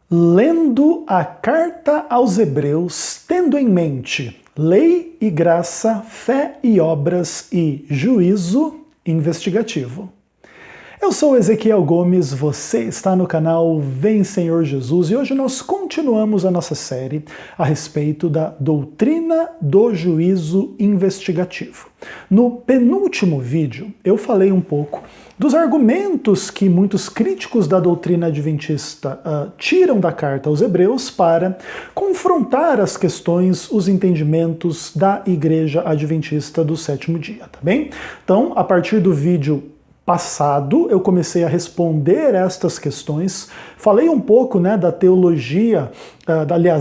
Lendo a carta aos Hebreus, tendo em mente lei e graça, fé e obras e juízo investigativo. Eu sou Ezequiel Gomes, você está no canal Vem Senhor Jesus e hoje nós continuamos a nossa série a respeito da doutrina do juízo investigativo. No penúltimo vídeo eu falei um pouco dos argumentos que muitos críticos da doutrina adventista tiram da carta aos Hebreus para confrontar as questões, os entendimentos da Igreja Adventista do Sétimo Dia, tá bem? Então, a partir do vídeo passado, eu comecei a responder estas questões, falei um pouco da teologia,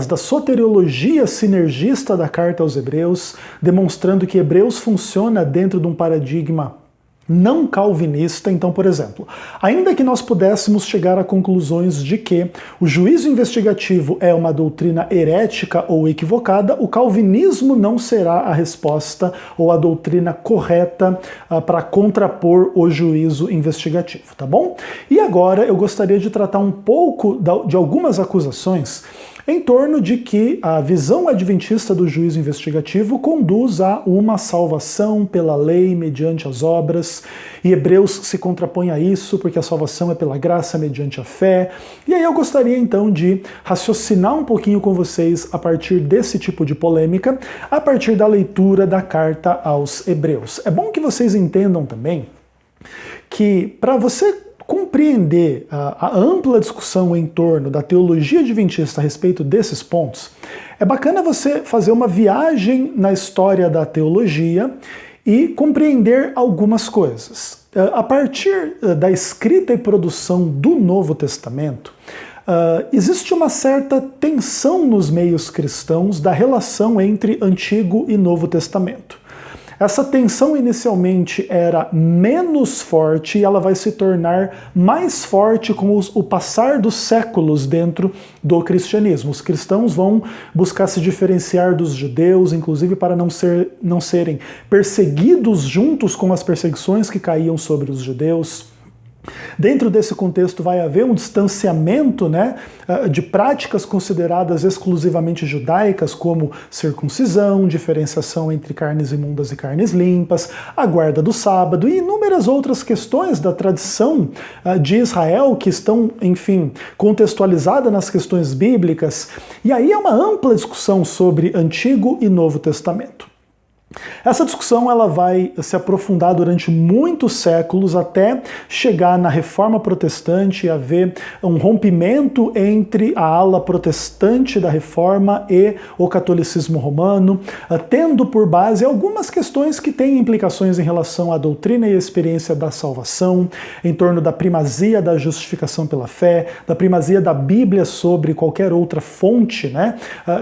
da soteriologia sinergista da carta aos Hebreus, demonstrando que Hebreus funciona dentro de um paradigma não calvinista. Então, por exemplo, ainda que nós pudéssemos chegar a conclusões de que o juízo investigativo é uma doutrina herética ou equivocada, o calvinismo não será a resposta ou a doutrina correta para contrapor o juízo investigativo, tá bom? E agora eu gostaria de tratar um pouco de algumas acusações em torno de que a visão adventista do juízo investigativo conduz a uma salvação pela lei mediante as obras, e Hebreus se contrapõe a isso porque a salvação é pela graça mediante a fé. E aí eu gostaria então de raciocinar um pouquinho com vocês a partir desse tipo de polêmica, a partir da leitura da carta aos Hebreus. É bom que vocês entendam também que para você compreender a ampla discussão em torno da teologia adventista a respeito desses pontos, é bacana você fazer uma viagem na história da teologia e compreender algumas coisas. A partir da escrita e produção do Novo Testamento, existe uma certa tensão nos meios cristãos da relação entre Antigo e Novo Testamento. Essa tensão inicialmente era menos forte e ela vai se tornar mais forte com o passar dos séculos dentro do cristianismo. Os cristãos vão buscar se diferenciar dos judeus, inclusive para não serem perseguidos juntos com as perseguições que caíam sobre os judeus. Dentro desse contexto vai haver um distanciamento de práticas consideradas exclusivamente judaicas, como circuncisão, diferenciação entre carnes imundas e carnes limpas, a guarda do sábado e inúmeras outras questões da tradição de Israel que estão, enfim, contextualizadas nas questões bíblicas. E aí é uma ampla discussão sobre Antigo e Novo Testamento. Essa discussão ela vai se aprofundar durante muitos séculos até chegar na Reforma Protestante e haver um rompimento entre a ala protestante da Reforma e o catolicismo romano, tendo por base algumas questões que têm implicações em relação à doutrina e à experiência da salvação, em torno da primazia da justificação pela fé, da primazia da Bíblia sobre qualquer outra fonte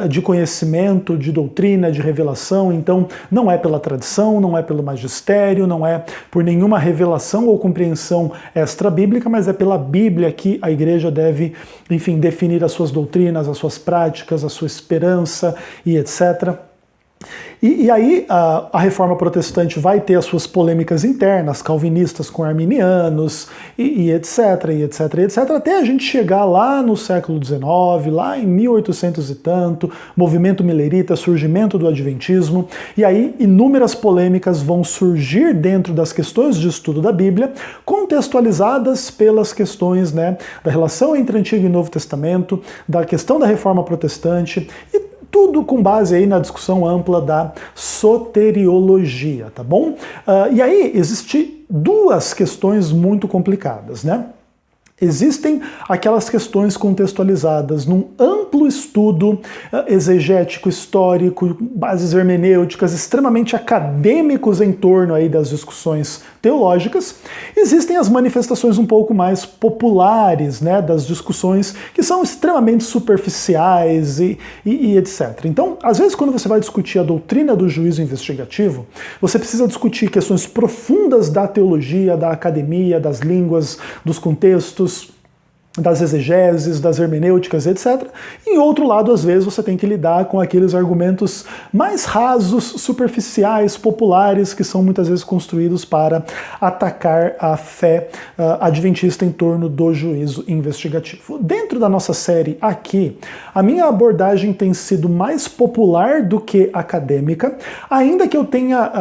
de conhecimento, de doutrina, de revelação. Então, não é pela tradição, não é pelo magistério, não é por nenhuma revelação ou compreensão extra-bíblica, mas é pela Bíblia que a igreja deve, enfim, definir as suas doutrinas, as suas práticas, a sua esperança e etc. E aí a Reforma Protestante vai ter as suas polêmicas internas, calvinistas com arminianos, e etc, e etc, e etc, até a gente chegar lá no século XIX, lá em 1800 e tanto, movimento milerita, surgimento do adventismo, e aí inúmeras polêmicas vão surgir dentro das questões de estudo da Bíblia, contextualizadas pelas questões da relação entre Antigo e Novo Testamento, da questão da Reforma Protestante, e tudo com base aí na discussão ampla da soteriologia, tá bom? E aí existem duas questões muito complicadas, Existem aquelas questões contextualizadas num amplo estudo exegético, histórico, bases hermenêuticas extremamente acadêmicos em torno aí das discussões teológicas. Existem as manifestações um pouco mais populares das discussões que são extremamente superficiais e etc. Então, às vezes quando você vai discutir a doutrina do juízo investigativo, você precisa discutir questões profundas da teologia, da academia, das línguas, dos contextos, das exegeses, das hermenêuticas, etc. Em outro lado, às vezes, você tem que lidar com aqueles argumentos mais rasos, superficiais, populares, que são muitas vezes construídos para atacar a fé adventista em torno do juízo investigativo. Dentro da nossa série aqui, a minha abordagem tem sido mais popular do que acadêmica, ainda que eu tenha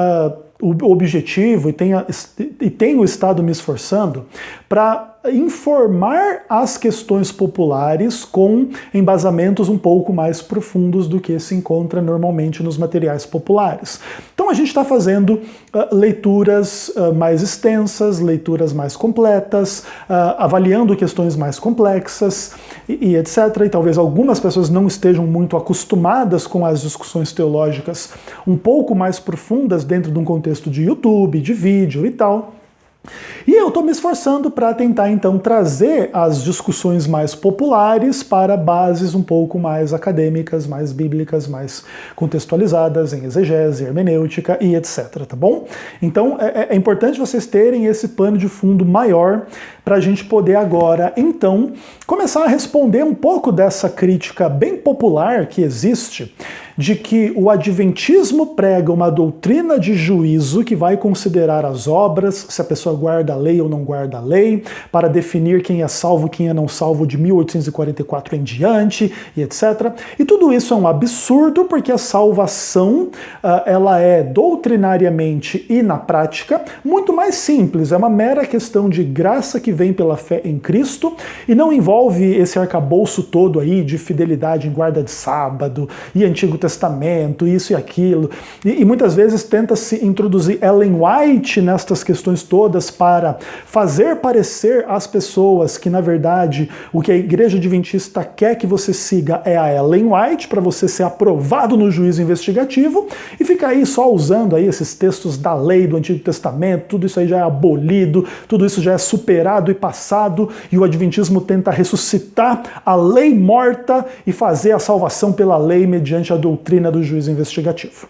o objetivo e tenho estado me esforçando para informar as questões populares com embasamentos um pouco mais profundos do que se encontra normalmente nos materiais populares. Então a gente está fazendo leituras mais extensas, leituras mais completas, avaliando questões mais complexas e etc. E talvez algumas pessoas não estejam muito acostumadas com as discussões teológicas um pouco mais profundas dentro de um contexto de YouTube, de vídeo e tal. E eu estou me esforçando para tentar então trazer as discussões mais populares para bases um pouco mais acadêmicas, mais bíblicas, mais contextualizadas em exegese, hermenêutica e etc, tá bom? Então é importante vocês terem esse pano de fundo maior para a gente poder agora, então, começar a responder um pouco dessa crítica bem popular que existe de que o adventismo prega uma doutrina de juízo que vai considerar as obras, se a pessoa guarda a lei ou não guarda a lei, para definir quem é salvo, quem é não salvo de 1844 em diante, e etc. E tudo isso é um absurdo, porque a salvação ela é doutrinariamente e na prática muito mais simples, é uma mera questão de graça que vem pela fé em Cristo e não envolve esse arcabouço todo aí de fidelidade em guarda de sábado e Antigo Testamento, isso e aquilo, e muitas vezes tenta-se introduzir Ellen White nestas questões todas para fazer parecer às pessoas que, na verdade, o que a Igreja Adventista quer que você siga é a Ellen White, para você ser aprovado no juízo investigativo, e ficar aí só usando aí esses textos da lei do Antigo Testamento, tudo isso aí já é abolido, tudo isso já é superado e passado, e o Adventismo tenta ressuscitar a lei morta e fazer a salvação pela lei mediante a doutrina do juízo investigativo.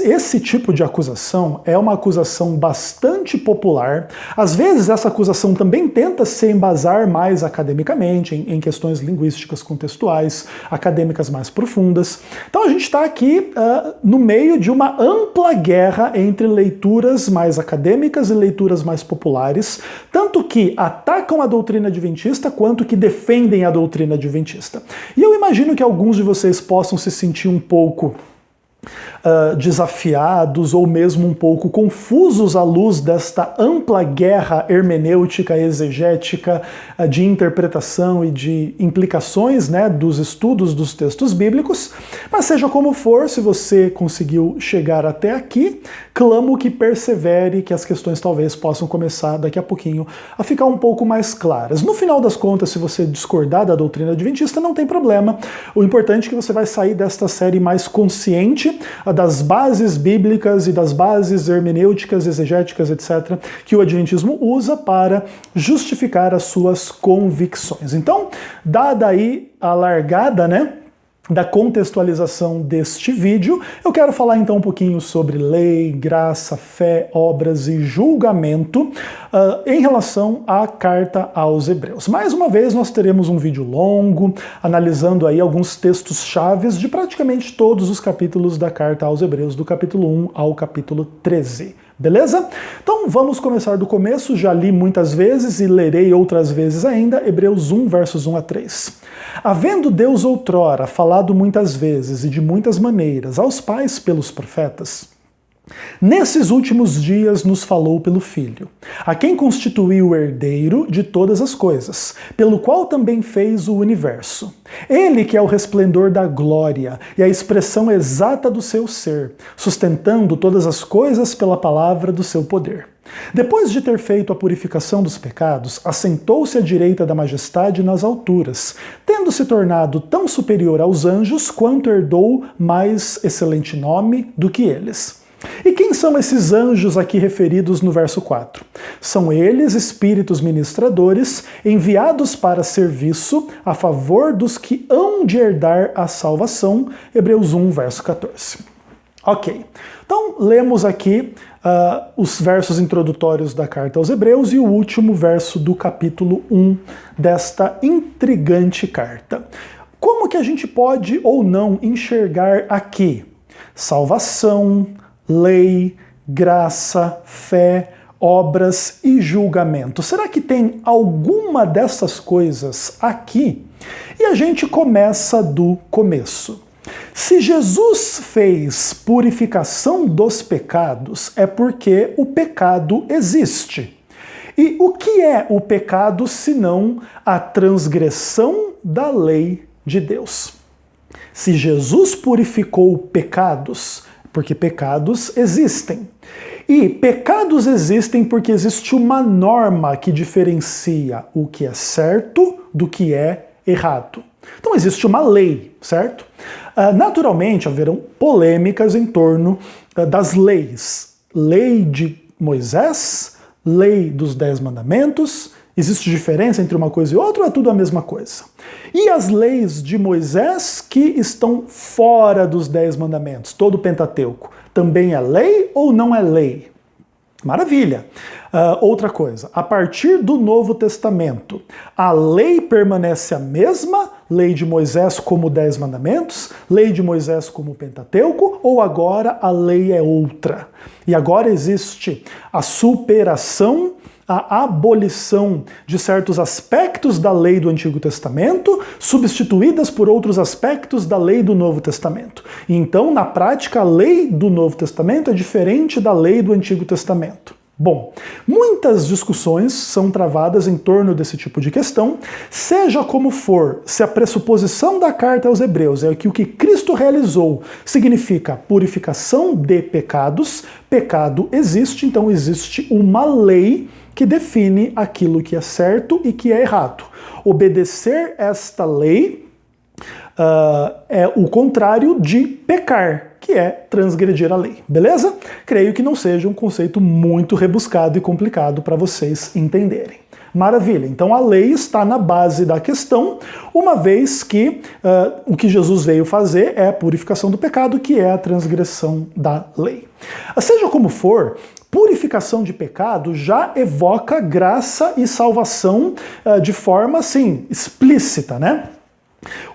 Esse tipo de acusação é uma acusação bastante popular. Às vezes essa acusação também tenta se embasar mais academicamente, em questões linguísticas contextuais, acadêmicas mais profundas. Então a gente está aqui no meio de uma ampla guerra entre leituras mais acadêmicas e leituras mais populares, tanto que atacam a doutrina adventista quanto que defendem a doutrina adventista. E eu imagino que alguns de vocês possam se sentir um pouco desafiados ou mesmo um pouco confusos à luz desta ampla guerra hermenêutica, exegética, de interpretação e de implicações, né, dos estudos dos textos bíblicos, mas seja como for, se você conseguiu chegar até aqui, clamo que persevere, que as questões talvez possam começar daqui a pouquinho a ficar um pouco mais claras. No final das contas, se você discordar da doutrina adventista, não tem problema. O importante é que você vai sair desta série mais consciente das bases bíblicas e das bases hermenêuticas, exegéticas, etc., que o adventismo usa para justificar as suas convicções. Então, dada aí a largada, né, da contextualização deste vídeo, eu quero falar então um pouquinho sobre lei, graça, fé, obras e julgamento em relação à carta aos Hebreus. Mais uma vez nós teremos um vídeo longo, analisando aí alguns textos chaves de praticamente todos os capítulos da carta aos Hebreus, do capítulo 1 ao capítulo 13. Beleza? Então vamos começar do começo, já li muitas vezes e lerei outras vezes ainda, Hebreus 1, versos 1 a 3. Havendo Deus outrora falado muitas vezes e de muitas maneiras aos pais pelos profetas, nesses últimos dias nos falou pelo Filho, a quem constituiu o herdeiro de todas as coisas, pelo qual também fez o universo. Ele que é o resplendor da glória e a expressão exata do seu ser, sustentando todas as coisas pela palavra do seu poder. Depois de ter feito a purificação dos pecados, assentou-se à direita da majestade nas alturas, tendo se tornado tão superior aos anjos quanto herdou mais excelente nome do que eles. E quem são esses anjos aqui referidos no verso 4? São eles espíritos ministradores enviados para serviço a favor dos que hão de herdar a salvação, Hebreus 1, verso 14. Ok, então lemos aqui os versos introdutórios da carta aos Hebreus e o último verso do capítulo 1 desta intrigante carta. Como que a gente pode ou não enxergar aqui salvação, lei, graça, fé, obras e julgamento? Será que tem alguma dessas coisas aqui? E a gente começa do começo. Se Jesus fez purificação dos pecados, é porque o pecado existe. E o que é o pecado senão a transgressão da lei de Deus? Se Jesus purificou pecados, porque pecados existem. E pecados existem porque existe uma norma que diferencia o que é certo do que é errado. Então existe uma lei, certo? Naturalmente haverão polêmicas em torno das leis. Lei de Moisés, lei dos 10 mandamentos. Existe diferença entre uma coisa e outra ou é tudo a mesma coisa? E as leis de Moisés que estão fora dos 10 mandamentos, todo o Pentateuco, também é lei ou não é lei? Maravilha! Outra coisa, a partir do Novo Testamento, a lei permanece a mesma, lei de Moisés como 10 mandamentos, lei de Moisés como Pentateuco, ou agora a lei é outra? E agora existe a superação, a abolição de certos aspectos da lei do Antigo Testamento, substituídas por outros aspectos da lei do Novo Testamento. E então, na prática, a lei do Novo Testamento é diferente da lei do Antigo Testamento. Bom, muitas discussões são travadas em torno desse tipo de questão, seja como for, se a pressuposição da carta aos Hebreus é que o que Cristo realizou significa purificação de pecados, pecado existe, então existe uma lei que define aquilo que é certo e que é errado. Obedecer esta lei é o contrário de pecar, que é transgredir a lei, beleza? Creio que não seja um conceito muito rebuscado e complicado para vocês entenderem. Maravilha, então a lei está na base da questão, uma vez que o que Jesus veio fazer é a purificação do pecado, que é a transgressão da lei. Seja como for, purificação de pecado já evoca graça e salvação de forma, assim, explícita, né?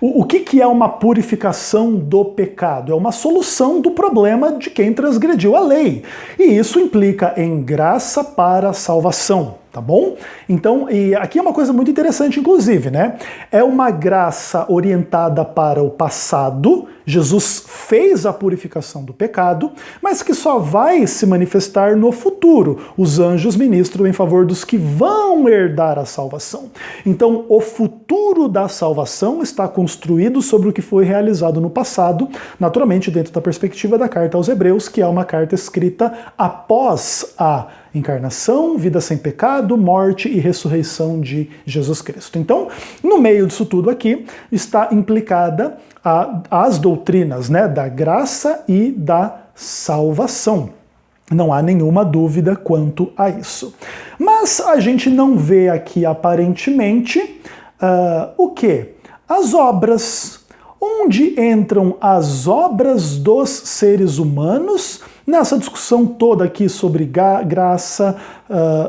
O que é uma purificação do pecado? É uma solução do problema de quem transgrediu a lei. E isso implica em graça para a salvação, tá bom? Então, e aqui é uma coisa muito interessante, inclusive, né? É uma graça orientada para o passado. Jesus fez a purificação do pecado, mas que só vai se manifestar no futuro. Os anjos ministram em favor dos que vão herdar a salvação. Então, o futuro da salvação está construído sobre o que foi realizado no passado, naturalmente dentro da perspectiva da carta aos Hebreus, que é uma carta escrita após a encarnação, vida sem pecado, morte e ressurreição de Jesus Cristo. Então, no meio disso tudo aqui, está implicada as doutrinas, né, da graça e da salvação. Não há nenhuma dúvida quanto a isso. Mas a gente não vê aqui, aparentemente, o quê? As obras. Onde entram as obras dos seres humanos nessa discussão toda aqui sobre graça,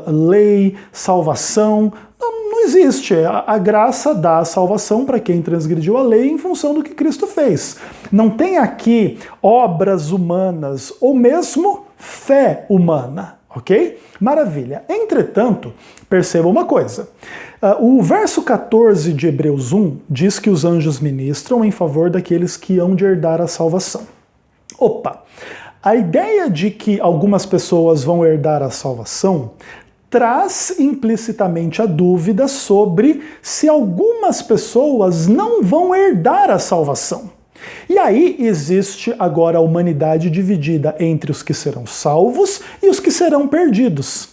lei, salvação? Não existe. A graça dá a salvação para quem transgrediu a lei em função do que Cristo fez. Não tem aqui obras humanas ou mesmo fé humana, ok? Maravilha. Entretanto, perceba uma coisa. O verso 14 de Hebreus 1 diz que os anjos ministram em favor daqueles que hão de herdar a salvação. Opa! A ideia de que algumas pessoas vão herdar a salvação traz implicitamente a dúvida sobre se algumas pessoas não vão herdar a salvação. E aí existe agora a humanidade dividida entre os que serão salvos e os que serão perdidos.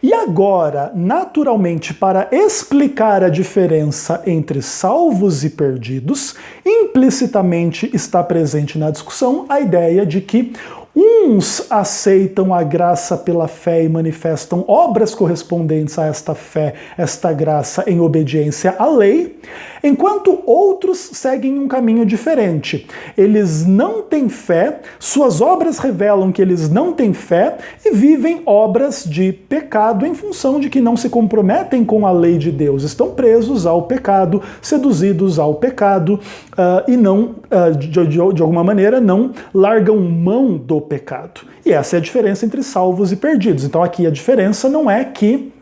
E agora, naturalmente, para explicar a diferença entre salvos e perdidos, implicitamente está presente na discussão a ideia de que Uns aceitam a graça pela fé e manifestam obras correspondentes a esta fé, esta graça em obediência à lei, enquanto outros seguem um caminho diferente. Eles não têm fé, suas obras revelam que eles não têm fé e vivem obras de pecado em função de que não se comprometem com a lei de Deus. Estão presos ao pecado, seduzidos ao pecado e não, de alguma maneira, não largam mão do pecado. E essa é a diferença entre salvos e perdidos. Então aqui a diferença não é que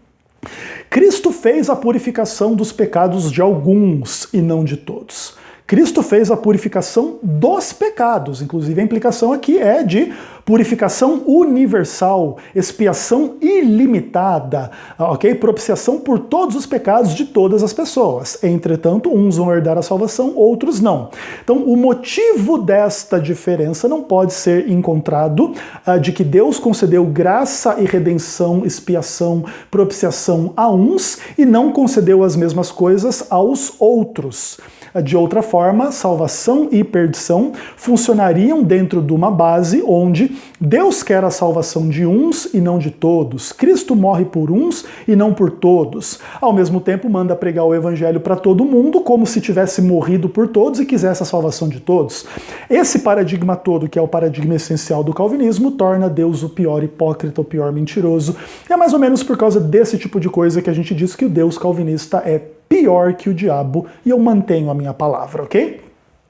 Cristo fez a purificação dos pecados de alguns e não de todos. Cristo fez a purificação dos pecados, inclusive a implicação aqui é de purificação universal, expiação ilimitada, ok? Propiciação por todos os pecados de todas as pessoas. Entretanto, uns vão herdar a salvação, outros não. Então, o motivo desta diferença não pode ser encontrado de que Deus concedeu graça e redenção, expiação, propiciação a uns e não concedeu as mesmas coisas aos outros. De outra forma, salvação e perdição funcionariam dentro de uma base onde Deus quer a salvação de uns e não de todos. Cristo morre por uns e não por todos. Ao mesmo tempo, manda pregar o evangelho para todo mundo, como se tivesse morrido por todos e quisesse a salvação de todos. Esse paradigma todo, que é o paradigma essencial do calvinismo, torna Deus o pior hipócrita, o pior mentiroso. É mais ou menos por causa desse tipo de coisa que a gente diz que o Deus calvinista é pior que o diabo, e eu mantenho a minha palavra, ok?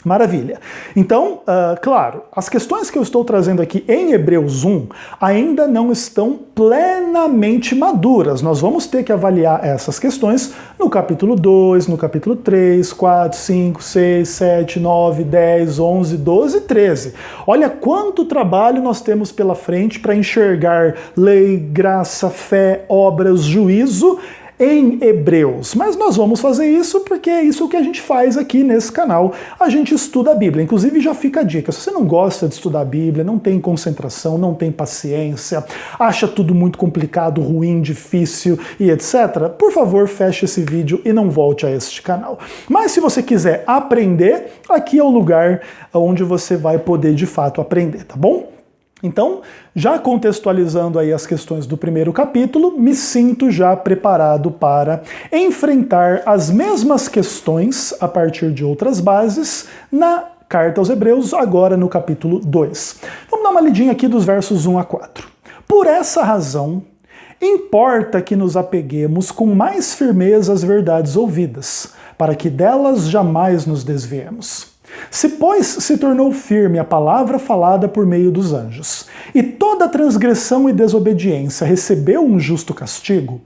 Maravilha. Então, claro, as questões que eu estou trazendo aqui em Hebreus 1 ainda não estão plenamente maduras. Nós vamos ter que avaliar essas questões no capítulo 2, no capítulo 3, 4, 5, 6, 7, 9, 10, 11, 12 e 13. Olha quanto trabalho nós temos pela frente para enxergar lei, graça, fé, obras, juízo em Hebreus. Mas nós vamos fazer isso porque é isso que a gente faz aqui nesse canal. A gente estuda a Bíblia. Inclusive já fica a dica, se você não gosta de estudar a Bíblia, não tem concentração, não tem paciência, acha tudo muito complicado, ruim, difícil e etc., por favor, feche esse vídeo e não volte a este canal. Mas se você quiser aprender, aqui é o lugar onde você vai poder de fato aprender, tá bom? Então, já contextualizando aí as questões do primeiro capítulo, me sinto já preparado para enfrentar as mesmas questões a partir de outras bases na carta aos Hebreus, agora no capítulo 2. Vamos dar uma lidinha aqui dos versos 1 a 4. Por essa razão, importa que nos apeguemos com mais firmeza às verdades ouvidas, para que delas jamais nos desviemos. Se, pois, se tornou firme a palavra falada por meio dos anjos, e toda transgressão e desobediência recebeu um justo castigo,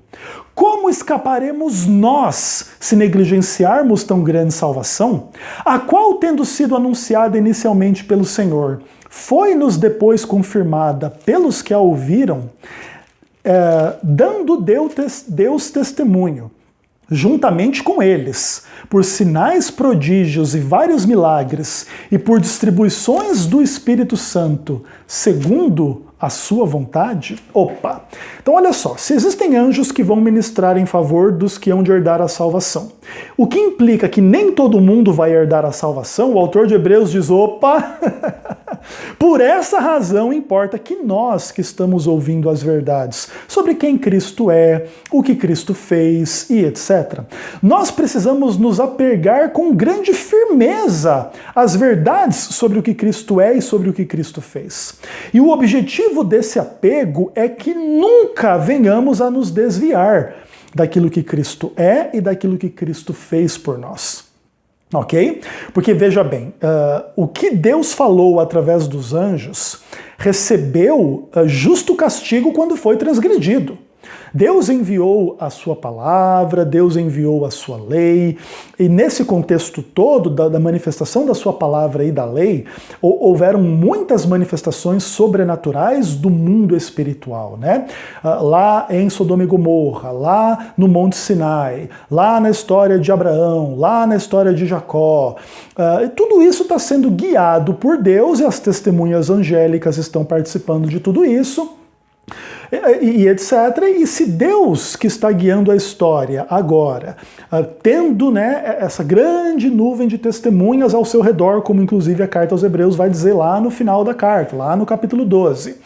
como escaparemos nós se negligenciarmos tão grande salvação, a qual, tendo sido anunciada inicialmente pelo Senhor, foi-nos depois confirmada pelos que a ouviram, dando Deus testemunho, juntamente com eles, por sinais, prodígios e vários milagres, e por distribuições do Espírito Santo, segundo a sua vontade? Opa! Então olha só, se existem anjos que vão ministrar em favor dos que hão de herdar a salvação, o que implica que nem todo mundo vai herdar a salvação, o autor de Hebreus diz, opa! Por essa razão importa que nós que estamos ouvindo as verdades sobre quem Cristo é, o que Cristo fez e etc. Nós precisamos nos apegar com grande firmeza às verdades sobre o que Cristo é e sobre o que Cristo fez. E o objetivo desse apego é que nunca venhamos a nos desviar daquilo que Cristo é e daquilo que Cristo fez por nós. Ok? Porque veja bem, o que Deus falou através dos anjos recebeu justo castigo quando foi transgredido. Deus enviou a sua palavra, Deus enviou a sua lei, e nesse contexto todo da manifestação da sua palavra e da lei, houveram muitas manifestações sobrenaturais do mundo espiritual, né? Lá em Sodoma e Gomorra, lá no Monte Sinai, lá na história de Abraão, lá na história de Jacó. Tudo isso está sendo guiado por Deus e as testemunhas angélicas estão participando de tudo isso. e etc. E se Deus que está guiando a história agora, tendo, né, essa grande nuvem de testemunhas ao seu redor, como inclusive a carta aos Hebreus vai dizer lá no final da carta, lá no capítulo 12,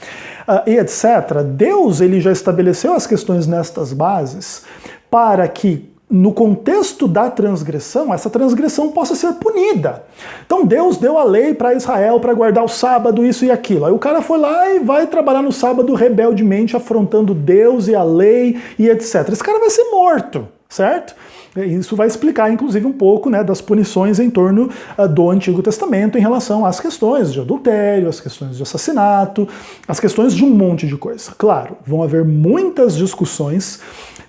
e etc., Deus ele já estabeleceu as questões nestas bases para que, no contexto da transgressão, essa transgressão possa ser punida. Então Deus deu a lei para Israel para guardar o sábado, isso e aquilo. Aí o cara foi lá e vai trabalhar no sábado rebeldemente, afrontando Deus e a lei e etc. Esse cara vai ser morto, certo? Isso vai explicar, inclusive, um pouco, né, das punições em torno do Antigo Testamento em relação às questões de adultério, às questões de assassinato, às questões de um monte de coisa. Claro, vão haver muitas discussões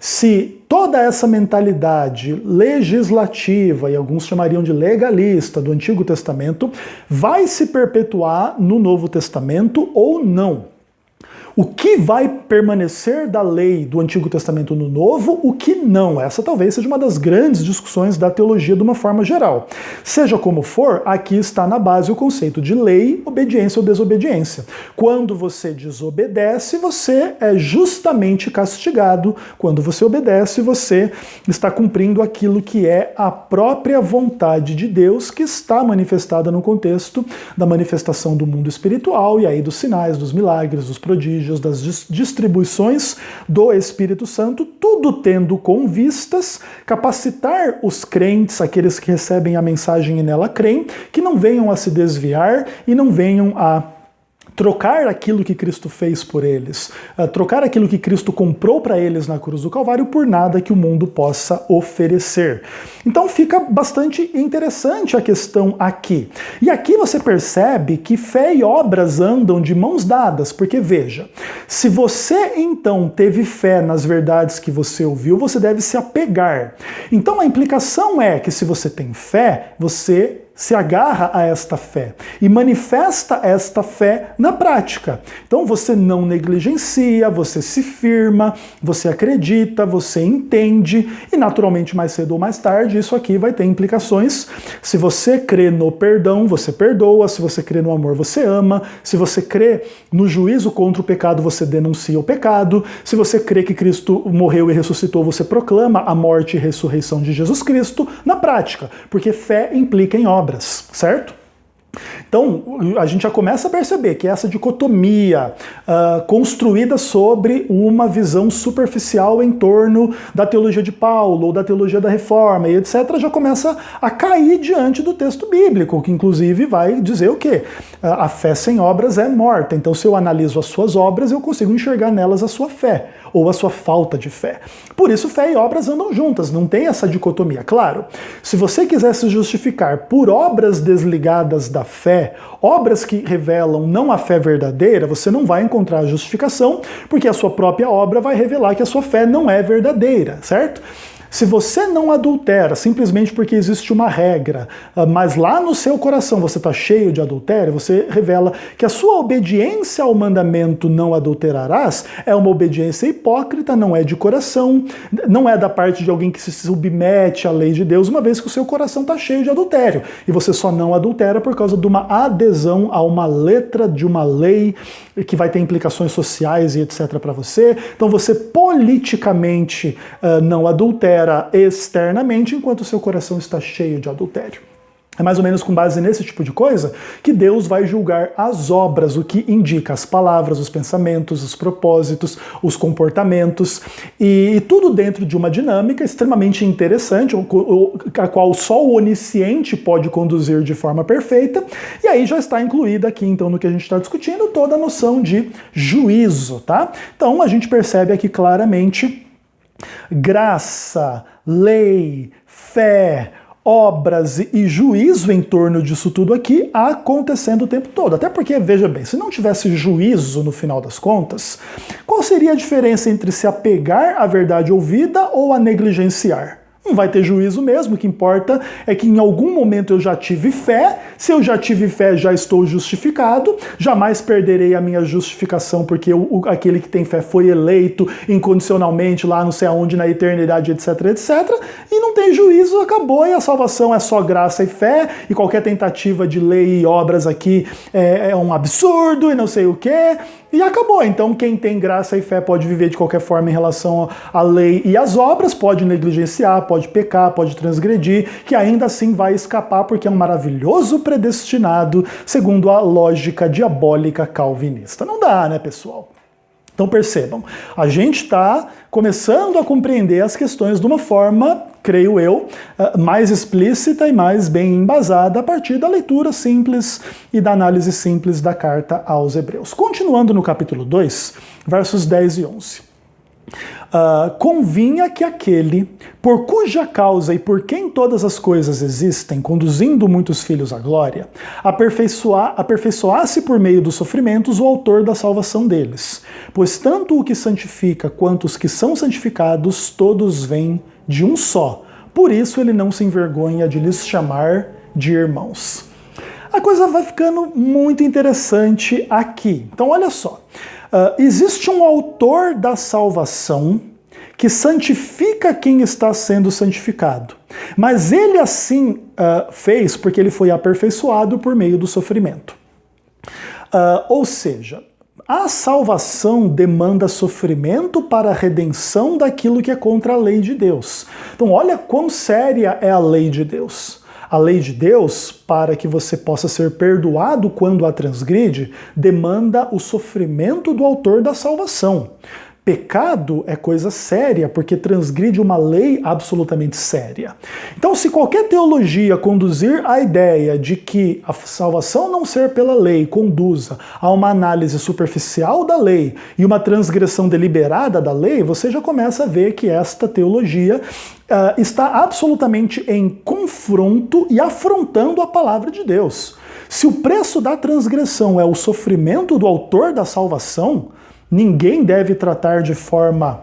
se toda essa mentalidade legislativa, e alguns chamariam de legalista, do Antigo Testamento, vai se perpetuar no Novo Testamento ou não. O que vai permanecer da lei do Antigo Testamento no Novo, o que não? Essa talvez seja uma das grandes discussões da teologia de uma forma geral. Seja como for, aqui está na base o conceito de lei, obediência ou desobediência. Quando você desobedece, você é justamente castigado. Quando você obedece, você está cumprindo aquilo que é a própria vontade de Deus, que está manifestada no contexto da manifestação do mundo espiritual, e aí dos sinais, dos milagres, dos prodígios, das distribuições do Espírito Santo, tudo tendo com vistas capacitar os crentes, aqueles que recebem a mensagem e nela creem, que não venham a se desviar e não venham a trocar aquilo que Cristo fez por eles, trocar aquilo que Cristo comprou para eles na cruz do Calvário por nada que o mundo possa oferecer. Então fica bastante interessante a questão aqui. E aqui você percebe que fé e obras andam de mãos dadas, porque veja, se você então teve fé nas verdades que você ouviu, você deve se apegar. Então a implicação é que se você tem fé, você se agarra a esta fé e manifesta esta fé na prática. Então você não negligencia, você se firma, você acredita, você entende e naturalmente mais cedo ou mais tarde isso aqui vai ter implicações. Se você crê no perdão, você perdoa, se você crê no amor, você ama, se você crê no juízo contra o pecado, você denuncia o pecado, se você crê que Cristo morreu e ressuscitou, você proclama a morte e ressurreição de Jesus Cristo na prática, porque fé implica em obras. Certo? Então, a gente já começa a perceber que essa dicotomia construída sobre uma visão superficial em torno da teologia de Paulo ou da teologia da Reforma e etc., já começa a cair diante do texto bíblico, que inclusive vai dizer o quê? A fé sem obras é morta. Então, se eu analiso as suas obras, eu consigo enxergar nelas a sua fé ou a sua falta de fé. Por isso, fé e obras andam juntas, não tem essa dicotomia. Claro, se você quiser se justificar por obras desligadas da fé, obras que revelam não a fé verdadeira, você não vai encontrar justificação, porque a sua própria obra vai revelar que a sua fé não é verdadeira, certo? Se você não adultera simplesmente porque existe uma regra, mas lá no seu coração você está cheio de adultério, você revela que a sua obediência ao mandamento não adulterarás é uma obediência hipócrita, não é de coração, não é da parte de alguém que se submete à lei de Deus, uma vez que o seu coração está cheio de adultério. E você só não adultera por causa de uma adesão a uma letra de uma lei que vai ter implicações sociais e etc. para você. Então você politicamente não adultera externamente, enquanto o seu coração está cheio de adultério. É mais ou menos com base nesse tipo de coisa que Deus vai julgar as obras, o que indica as palavras, os pensamentos, os propósitos, os comportamentos, e tudo dentro de uma dinâmica extremamente interessante, a qual só o onisciente pode conduzir de forma perfeita, e aí já está incluída aqui, então, no que a gente está discutindo, toda a noção de juízo, tá? Então, a gente percebe aqui claramente graça, lei, fé, obras e juízo em torno disso tudo aqui acontecendo o tempo todo. Até porque, veja bem, se não tivesse juízo no final das contas, qual seria a diferença entre se apegar à verdade ouvida ou a negligenciar? Não vai ter juízo mesmo, o que importa é que em algum momento eu já tive fé, se eu já tive fé já estou justificado, jamais perderei a minha justificação porque aquele que tem fé foi eleito incondicionalmente lá não sei aonde, na eternidade, etc, etc, e não tem juízo, acabou, e a salvação é só graça e fé, e qualquer tentativa de lei e obras aqui é um absurdo e não sei o quê, e acabou. Então quem tem graça e fé pode viver de qualquer forma em relação à lei e às obras, pode negligenciar, pode pecar, pode transgredir, que ainda assim vai escapar porque é um maravilhoso predestinado, segundo a lógica diabólica calvinista. Não dá, né, pessoal? Então percebam, a gente está começando a compreender as questões de uma forma, creio eu, mais explícita e mais bem embasada a partir da leitura simples e da análise simples da carta aos Hebreus. Continuando no capítulo 2, versos 10 e 11. Convinha que aquele, por cuja causa e por quem todas as coisas existem, conduzindo muitos filhos à glória, aperfeiçoasse por meio dos sofrimentos o autor da salvação deles. Pois tanto o que santifica quanto os que são santificados, todos vêm de um só. Por isso ele não se envergonha de lhes chamar de irmãos. A coisa vai ficando muito interessante aqui. Então olha só. Existe um autor da salvação que santifica quem está sendo santificado. Mas ele assim fez porque ele foi aperfeiçoado por meio do sofrimento. Ou seja, a salvação demanda sofrimento para a redenção daquilo que é contra a lei de Deus. Então olha quão séria é a lei de Deus. A lei de Deus, para que você possa ser perdoado quando a transgride, demanda o sofrimento do autor da salvação. Pecado é coisa séria, porque transgride uma lei absolutamente séria. Então, se qualquer teologia conduzir a ideia de que a salvação não ser pela lei conduza a uma análise superficial da lei e uma transgressão deliberada da lei, você já começa a ver que esta teologia está absolutamente em confronto e afrontando a palavra de Deus. Se o preço da transgressão é o sofrimento do autor da salvação, ninguém deve tratar de forma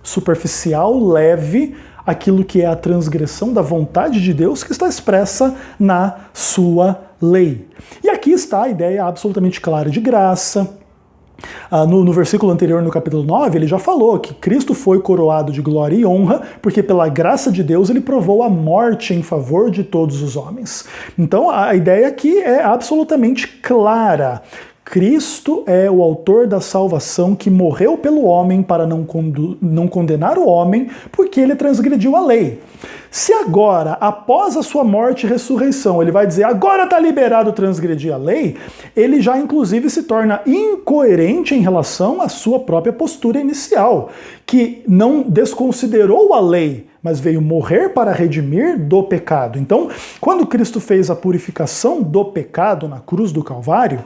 superficial, leve, aquilo que é a transgressão da vontade de Deus que está expressa na sua lei. E aqui está a ideia absolutamente clara de graça. No versículo anterior, no capítulo 9, ele já falou que Cristo foi coroado de glória e honra, porque pela graça de Deus ele provou a morte em favor de todos os homens. Então a ideia aqui é absolutamente clara. Cristo é o autor da salvação que morreu pelo homem para não condenar o homem, porque ele transgrediu a lei. Se agora, após a sua morte e ressurreição, ele vai dizer agora está liberado transgredir a lei, ele já inclusive se torna incoerente em relação à sua própria postura inicial, que não desconsiderou a lei, mas veio morrer para redimir do pecado. Então, quando Cristo fez a purificação do pecado na cruz do Calvário,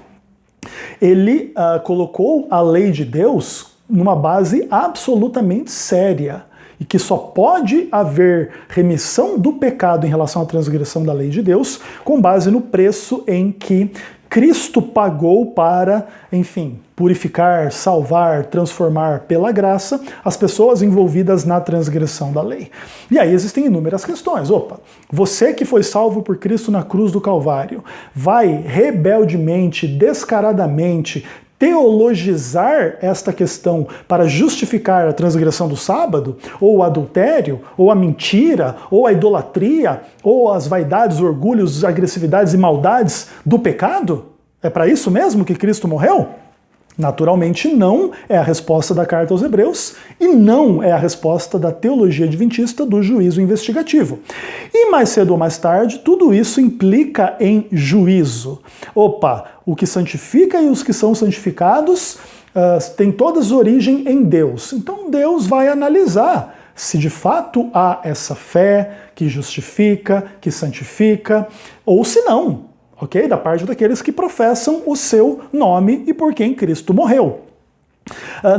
ele colocou a lei de Deus numa base absolutamente séria e que só pode haver remissão do pecado em relação à transgressão da lei de Deus com base no preço em que Cristo pagou para, enfim, purificar, salvar, transformar pela graça as pessoas envolvidas na transgressão da lei. E aí existem inúmeras questões. Você que foi salvo por Cristo na cruz do Calvário, vai rebeldemente, descaradamente, teologizar esta questão para justificar a transgressão do sábado, ou o adultério, ou a mentira, ou a idolatria, ou as vaidades, orgulhos, agressividades e maldades do pecado? É para isso mesmo que Cristo morreu? Naturalmente não é a resposta da carta aos Hebreus e não é a resposta da teologia adventista do juízo investigativo. E mais cedo ou mais tarde, tudo isso implica em juízo. O que santifica e os que são santificados têm todas origem em Deus. Então Deus vai analisar se de fato há essa fé que justifica, que santifica, ou se não. Da parte daqueles que professam o seu nome e por quem Cristo morreu.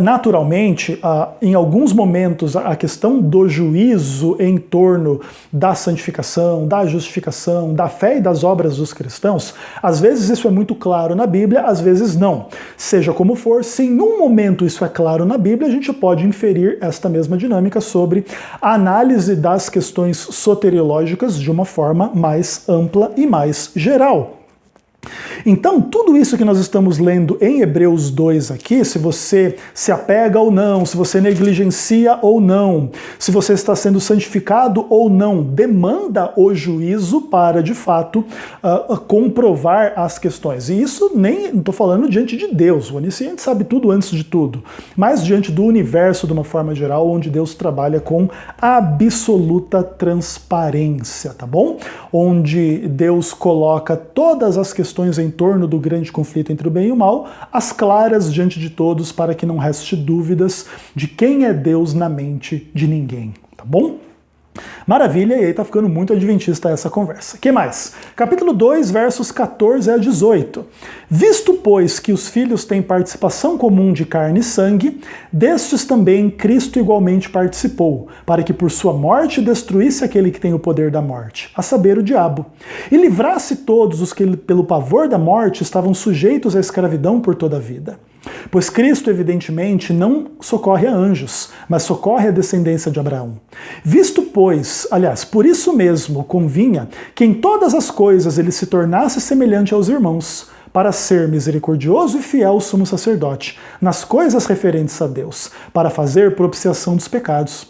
Naturalmente, em alguns momentos, a questão do juízo em torno da santificação, da justificação, da fé e das obras dos cristãos, às vezes isso é muito claro na Bíblia, às vezes não. Seja como for, se em um momento isso é claro na Bíblia, a gente pode inferir esta mesma dinâmica sobre a análise das questões soteriológicas de uma forma mais ampla e mais geral. Então, tudo isso que nós estamos lendo em Hebreus 2 aqui, se você se apega ou não, se você negligencia ou não, se você está sendo santificado ou não, demanda o juízo para, de fato, comprovar as questões. E isso nem estou falando diante de Deus, o onisciente sabe tudo antes de tudo, mas diante do universo de uma forma geral, onde Deus trabalha com absoluta transparência, tá bom? Onde Deus coloca todas as questões em torno do grande conflito entre o bem e o mal, as claras diante de todos, para que não reste dúvidas de quem é Deus na mente de ninguém, tá bom? Maravilha, e aí tá ficando muito adventista essa conversa. Que mais? Capítulo 2, versos 14 a 18. Visto, pois, que os filhos têm participação comum de carne e sangue, destes também Cristo igualmente participou, para que por sua morte destruísse aquele que tem o poder da morte, a saber, o diabo, e livrasse todos os que, pelo pavor da morte, estavam sujeitos à escravidão por toda a vida. Pois Cristo, evidentemente, não socorre a anjos, mas socorre a descendência de Abraão. Visto, pois, aliás, por isso mesmo convinha que em todas as coisas ele se tornasse semelhante aos irmãos, para ser misericordioso e fiel sumo sacerdote, nas coisas referentes a Deus, para fazer propiciação dos pecados,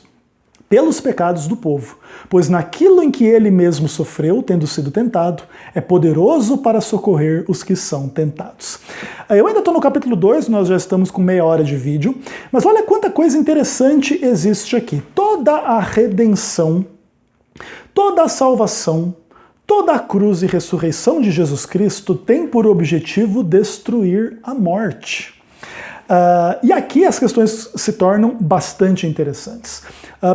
pelos pecados do povo, pois naquilo em que ele mesmo sofreu, tendo sido tentado, é poderoso para socorrer os que são tentados. Eu ainda estou no capítulo 2, nós já estamos com meia hora de vídeo, mas olha quanta coisa interessante existe aqui. Toda a redenção, toda a salvação, toda a cruz e ressurreição de Jesus Cristo tem por objetivo destruir a morte. E aqui as questões se tornam bastante interessantes.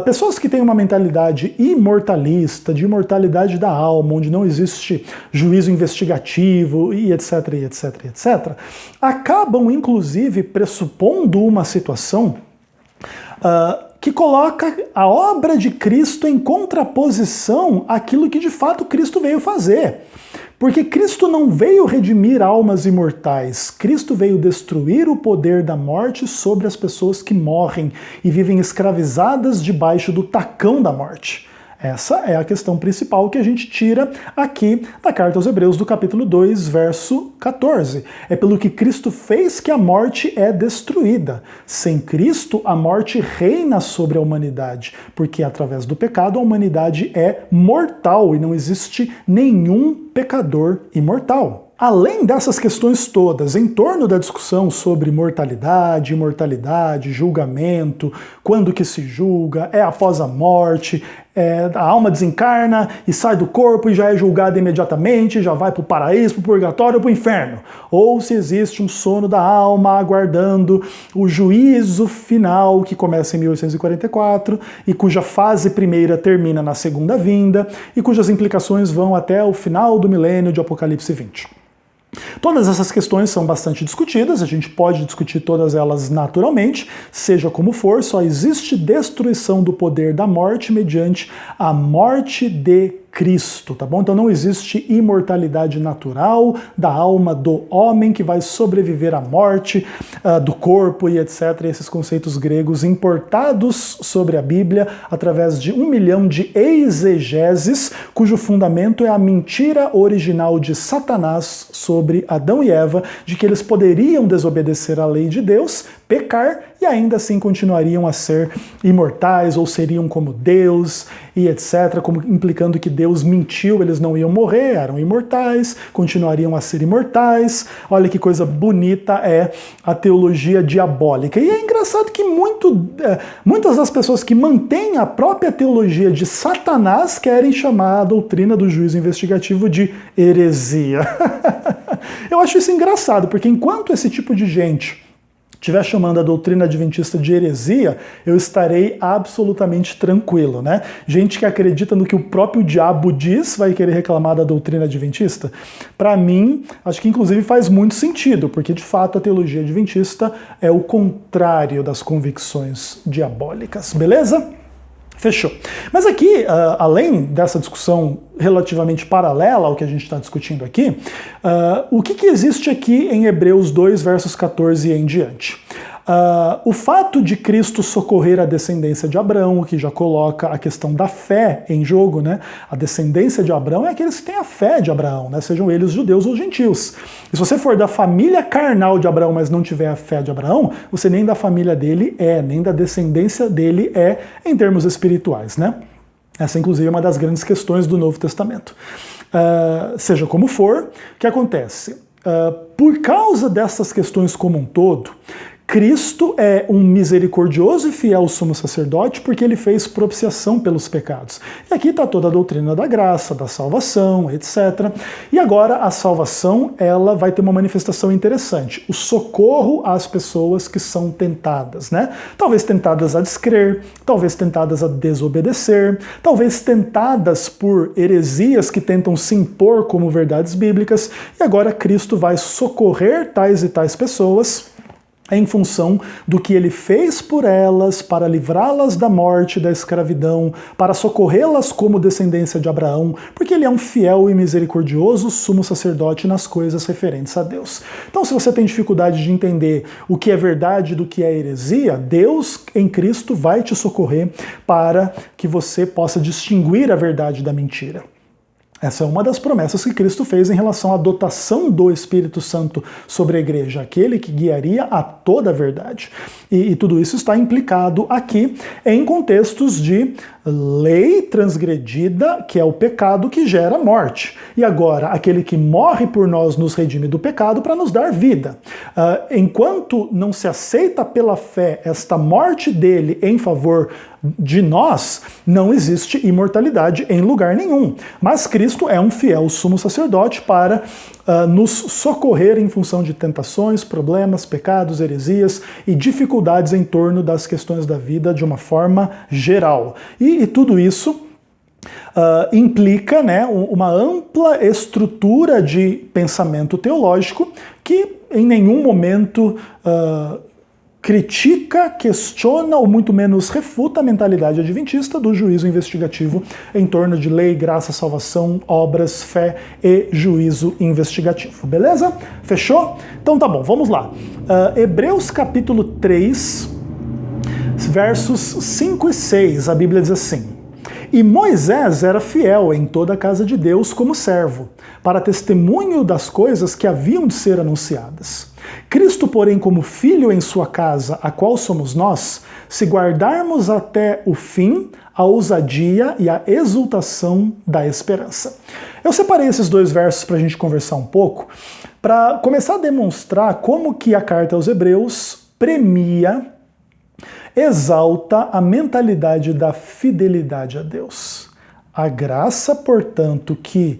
Pessoas que têm uma mentalidade imortalista, de imortalidade da alma, onde não existe juízo investigativo e etc, etc, etc, acabam inclusive pressupondo uma situação que coloca a obra de Cristo em contraposição àquilo que de fato Cristo veio fazer. Porque Cristo não veio redimir almas imortais, Cristo veio destruir o poder da morte sobre as pessoas que morrem e vivem escravizadas debaixo do tacão da morte. Essa é a questão principal que a gente tira aqui da carta aos Hebreus do capítulo 2, verso 14. É pelo que Cristo fez que a morte é destruída. Sem Cristo, a morte reina sobre a humanidade, porque através do pecado a humanidade é mortal e não existe nenhum pecador imortal. Além dessas questões todas, em torno da discussão sobre mortalidade, imortalidade, julgamento, quando que se julga, é após a morte, a alma desencarna e sai do corpo e já é julgada imediatamente, já vai para o paraíso, para o purgatório ou para o inferno. Ou se existe um sono da alma aguardando o juízo final, que começa em 1844 e cuja fase primeira termina na segunda vinda e cujas implicações vão até o final do milênio de Apocalipse 20. Todas essas questões são bastante discutidas, a gente pode discutir todas elas naturalmente, seja como for, só existe destruição do poder da morte mediante a morte de Cristo, tá bom? Então não existe imortalidade natural da alma do homem que vai sobreviver à morte, do corpo e etc. Esses conceitos gregos importados sobre a Bíblia através de 1 milhão de exegeses, cujo fundamento é a mentira original de Satanás sobre Adão e Eva, de que eles poderiam desobedecer à lei de Deus, pecar e ainda assim continuariam a ser imortais ou seriam como Deus e etc., como implicando que Deus mentiu, eles não iam morrer, eram imortais, continuariam a ser imortais. Olha que coisa bonita é a teologia diabólica. E é engraçado que muitas das pessoas que mantêm a própria teologia de Satanás querem chamar a doutrina do juízo investigativo de heresia. Eu acho isso engraçado, porque enquanto esse tipo de gente estiver chamando a doutrina adventista de heresia, eu estarei absolutamente tranquilo, né? Gente que acredita no que o próprio diabo diz vai querer reclamar da doutrina adventista? Para mim, acho que inclusive faz muito sentido, porque de fato a teologia adventista é o contrário das convicções diabólicas, beleza? Fechou. Mas aqui, além dessa discussão relativamente paralela ao que a gente está discutindo aqui, o que existe aqui em Hebreus 2, versos 14 e em diante? O fato de Cristo socorrer a descendência de Abraão, o que já coloca a questão da fé em jogo, né? A descendência de Abraão é aqueles que têm a fé de Abraão, né? Sejam eles judeus ou gentios. E se você for da família carnal de Abraão, mas não tiver a fé de Abraão, você nem da família dele é, nem da descendência dele é, em termos espirituais, né? Essa, inclusive, é uma das grandes questões do Novo Testamento. Seja como for, o que acontece? Por causa dessas questões como um todo, Cristo é um misericordioso e fiel sumo sacerdote porque ele fez propiciação pelos pecados. E aqui está toda a doutrina da graça, da salvação, etc. E agora a salvação, ela vai ter uma manifestação interessante. O socorro às pessoas que são tentadas, né? Talvez tentadas a descrer, talvez tentadas a desobedecer, talvez tentadas por heresias que tentam se impor como verdades bíblicas. E agora Cristo vai socorrer tais e tais pessoas em função do que ele fez por elas, para livrá-las da morte, da escravidão, para socorrê-las como descendência de Abraão, porque ele é um fiel e misericordioso sumo sacerdote nas coisas referentes a Deus. Então, se você tem dificuldade de entender o que é verdade do que é heresia, Deus em Cristo vai te socorrer para que você possa distinguir a verdade da mentira. Essa é uma das promessas que Cristo fez em relação à dotação do Espírito Santo sobre a igreja, aquele que guiaria a toda a verdade. E tudo isso está implicado aqui em contextos de lei transgredida, que é o pecado que gera morte. E agora, aquele que morre por nós nos redime do pecado para nos dar vida. Enquanto não se aceita pela fé esta morte dele em favor de nós, não existe imortalidade em lugar nenhum. Mas Cristo é um fiel sumo sacerdote para nos socorrer em função de tentações, problemas, pecados, heresias e dificuldades em torno das questões da vida de uma forma geral. E tudo isso implica, né, uma ampla estrutura de pensamento teológico que em nenhum momento critica, questiona ou muito menos refuta a mentalidade adventista do juízo investigativo em torno de lei, graça, salvação, obras, fé e juízo investigativo. Beleza? Fechou? Então tá bom, vamos lá. Hebreus capítulo 3, versos 5 e 6, a Bíblia diz assim: E Moisés era fiel em toda a casa de Deus como servo, para testemunho das coisas que haviam de ser anunciadas. Cristo, porém, como filho em sua casa, a qual somos nós, se guardarmos até o fim a ousadia e a exultação da esperança. Eu separei esses dois versos para a gente conversar um pouco, para começar a demonstrar como que a carta aos Hebreus premia, exalta a mentalidade da fidelidade a Deus. A graça, portanto, que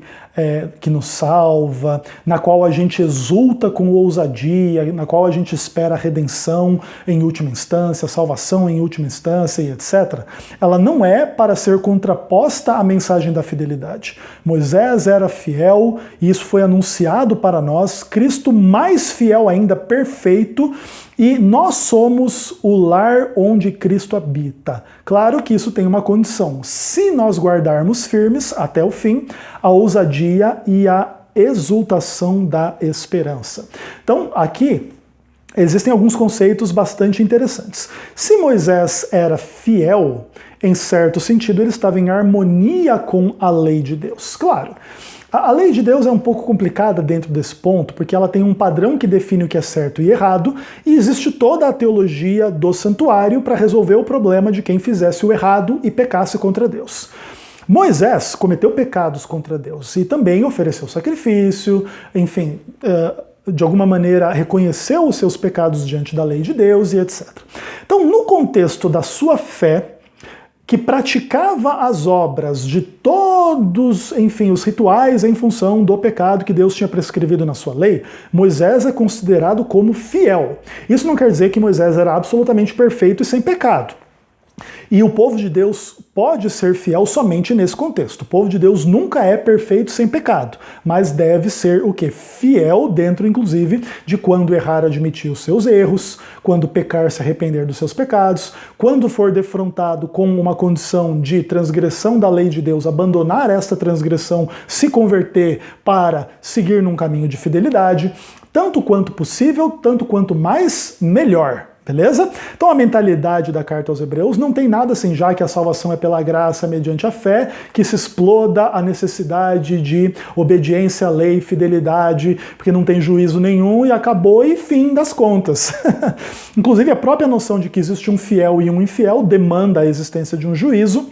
nos salva, na qual a gente exulta com ousadia, na qual a gente espera a redenção em última instância, salvação em última instância e etc., ela não é para ser contraposta à mensagem da fidelidade. Moisés era fiel e isso foi anunciado para nós, Cristo mais fiel ainda, perfeito, e nós somos o lar onde Cristo habita. Claro que isso tem uma condição. Se nós guardarmos firmes até o fim, a ousadia e a exultação da esperança. Então, aqui existem alguns conceitos bastante interessantes. Se Moisés era fiel, em certo sentido, ele estava em harmonia com a lei de Deus. Claro, a lei de Deus é um pouco complicada dentro desse ponto, porque ela tem um padrão que define o que é certo e errado, e existe toda a teologia do santuário para resolver o problema de quem fizesse o errado e pecasse contra Deus. Moisés cometeu pecados contra Deus e também ofereceu sacrifício, enfim, de alguma maneira reconheceu os seus pecados diante da lei de Deus e etc. Então, no contexto da sua fé, que praticava as obras de todos, enfim, os rituais em função do pecado que Deus tinha prescrevido na sua lei, Moisés é considerado como fiel. Isso não quer dizer que Moisés era absolutamente perfeito e sem pecado. E o povo de Deus pode ser fiel somente nesse contexto. O povo de Deus nunca é perfeito sem pecado, mas deve ser o quê? Fiel dentro, inclusive, de quando errar admitir os seus erros, quando pecar se arrepender dos seus pecados, quando for defrontado com uma condição de transgressão da lei de Deus, abandonar esta transgressão, se converter para seguir num caminho de fidelidade, tanto quanto possível, tanto quanto mais, melhor. Beleza? Então a mentalidade da carta aos Hebreus não tem nada assim, já que a salvação é pela graça mediante a fé, que se exploda a necessidade de obediência à lei, fidelidade, porque não tem juízo nenhum e acabou e fim das contas. Inclusive a própria noção de que existe um fiel e um infiel demanda a existência de um juízo,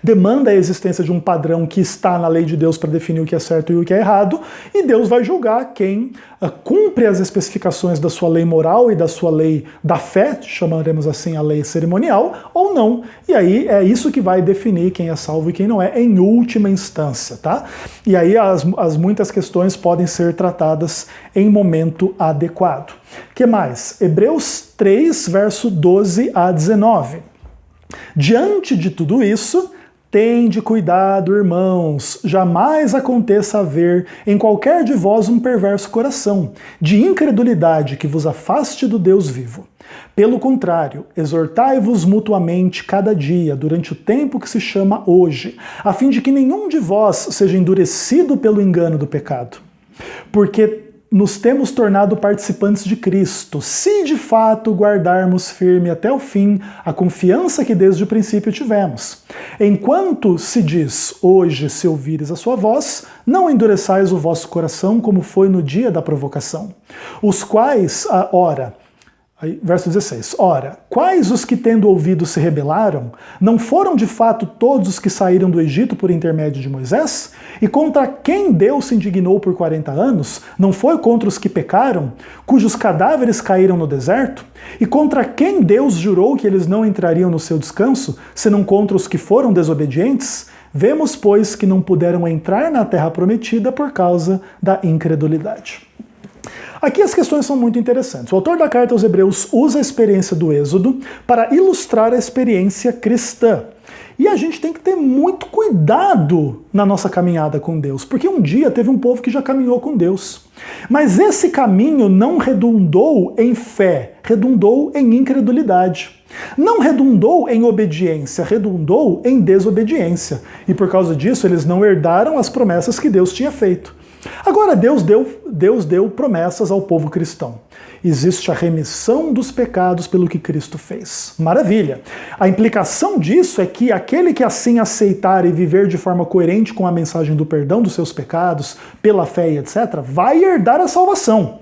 demanda a existência de um padrão que está na lei de Deus para definir o que é certo e o que é errado, e Deus vai julgar quem cumpre as especificações da sua lei moral e da sua lei da fé, chamaremos assim a lei cerimonial, ou não. E aí é isso que vai definir quem é salvo e quem não é, em última instância, tá? E aí as muitas questões podem ser tratadas em momento adequado. Que mais? Hebreus 3, verso 12 a 19. Diante de tudo isso, tende cuidado, irmãos, jamais aconteça haver em qualquer de vós um perverso coração, de incredulidade que vos afaste do Deus vivo. Pelo contrário, exortai-vos mutuamente cada dia, durante o tempo que se chama hoje, a fim de que nenhum de vós seja endurecido pelo engano do pecado. Porque nos temos tornado participantes de Cristo, se de fato guardarmos firme até o fim a confiança que desde o princípio tivemos. Enquanto se diz, hoje se ouvires a sua voz, não endureçais o vosso coração como foi no dia da provocação. Os quais, verso 16. Ora, quais os que tendo ouvido se rebelaram? Não foram de fato todos os que saíram do Egito por intermédio de Moisés? E contra quem Deus se indignou por 40 anos? Não foi contra os que pecaram, cujos cadáveres caíram no deserto? E contra quem Deus jurou que eles não entrariam no seu descanso, senão contra os que foram desobedientes? Vemos, pois, que não puderam entrar na terra prometida por causa da incredulidade. Aqui as questões são muito interessantes. O autor da carta aos Hebreus usa a experiência do Êxodo para ilustrar a experiência cristã. E a gente tem que ter muito cuidado na nossa caminhada com Deus, porque um dia teve um povo que já caminhou com Deus. Mas esse caminho não redundou em fé, redundou em incredulidade. Não redundou em obediência, redundou em desobediência. E por causa disso eles não herdaram as promessas que Deus tinha feito. Agora, Deus deu promessas ao povo cristão. Existe a remissão dos pecados pelo que Cristo fez. Maravilha! A implicação disso é que aquele que assim aceitar e viver de forma coerente com a mensagem do perdão dos seus pecados, pela fé e etc., vai herdar a salvação.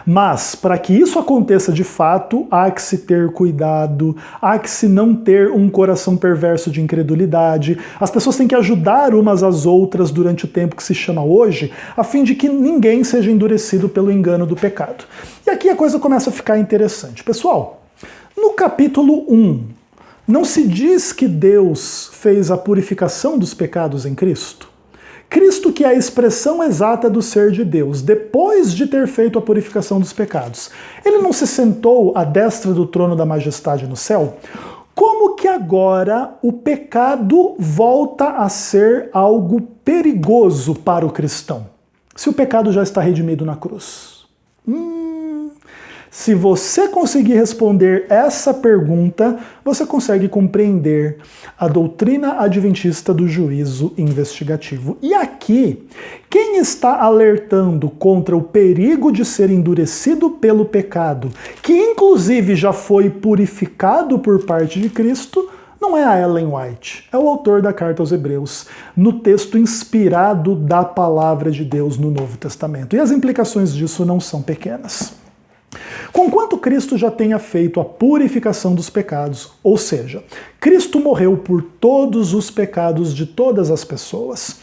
Mas, para que isso aconteça de fato, há que se ter cuidado, há que se não ter um coração perverso de incredulidade. As pessoas têm que ajudar umas às outras durante o tempo que se chama hoje, a fim de que ninguém seja endurecido pelo engano do pecado. E aqui a coisa começa a ficar interessante. Pessoal, no capítulo 1, não se diz que Deus fez a purificação dos pecados em Cristo? Cristo, que é a expressão exata do ser de Deus, depois de ter feito a purificação dos pecados, ele não se sentou à destra do trono da majestade no céu? Como que agora o pecado volta a ser algo perigoso para o cristão, se o pecado já está redimido na cruz? Se você conseguir responder essa pergunta, você consegue compreender a doutrina adventista do juízo investigativo. E aqui, quem está alertando contra o perigo de ser endurecido pelo pecado, que inclusive já foi purificado por parte de Cristo, não é a Ellen White, é o autor da carta aos Hebreus, no texto inspirado da palavra de Deus no Novo Testamento. E as implicações disso não são pequenas. Conquanto Cristo já tenha feito a purificação dos pecados, ou seja, Cristo morreu por todos os pecados de todas as pessoas,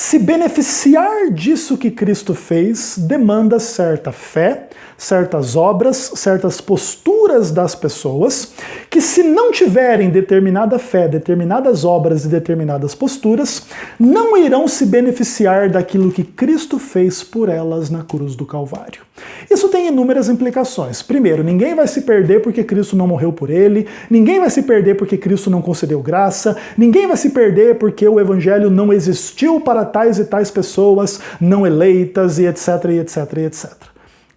Se beneficiar disso que Cristo fez demanda certa fé, certas obras, certas posturas das pessoas, que se não tiverem determinada fé, determinadas obras e determinadas posturas, não irão se beneficiar daquilo que Cristo fez por elas na cruz do Calvário. Isso tem inúmeras implicações. Primeiro, ninguém vai se perder porque Cristo não morreu por ele, ninguém vai se perder porque Cristo não concedeu graça, ninguém vai se perder porque o Evangelho não existiu para tais e tais pessoas não eleitas e etc, e etc, e etc.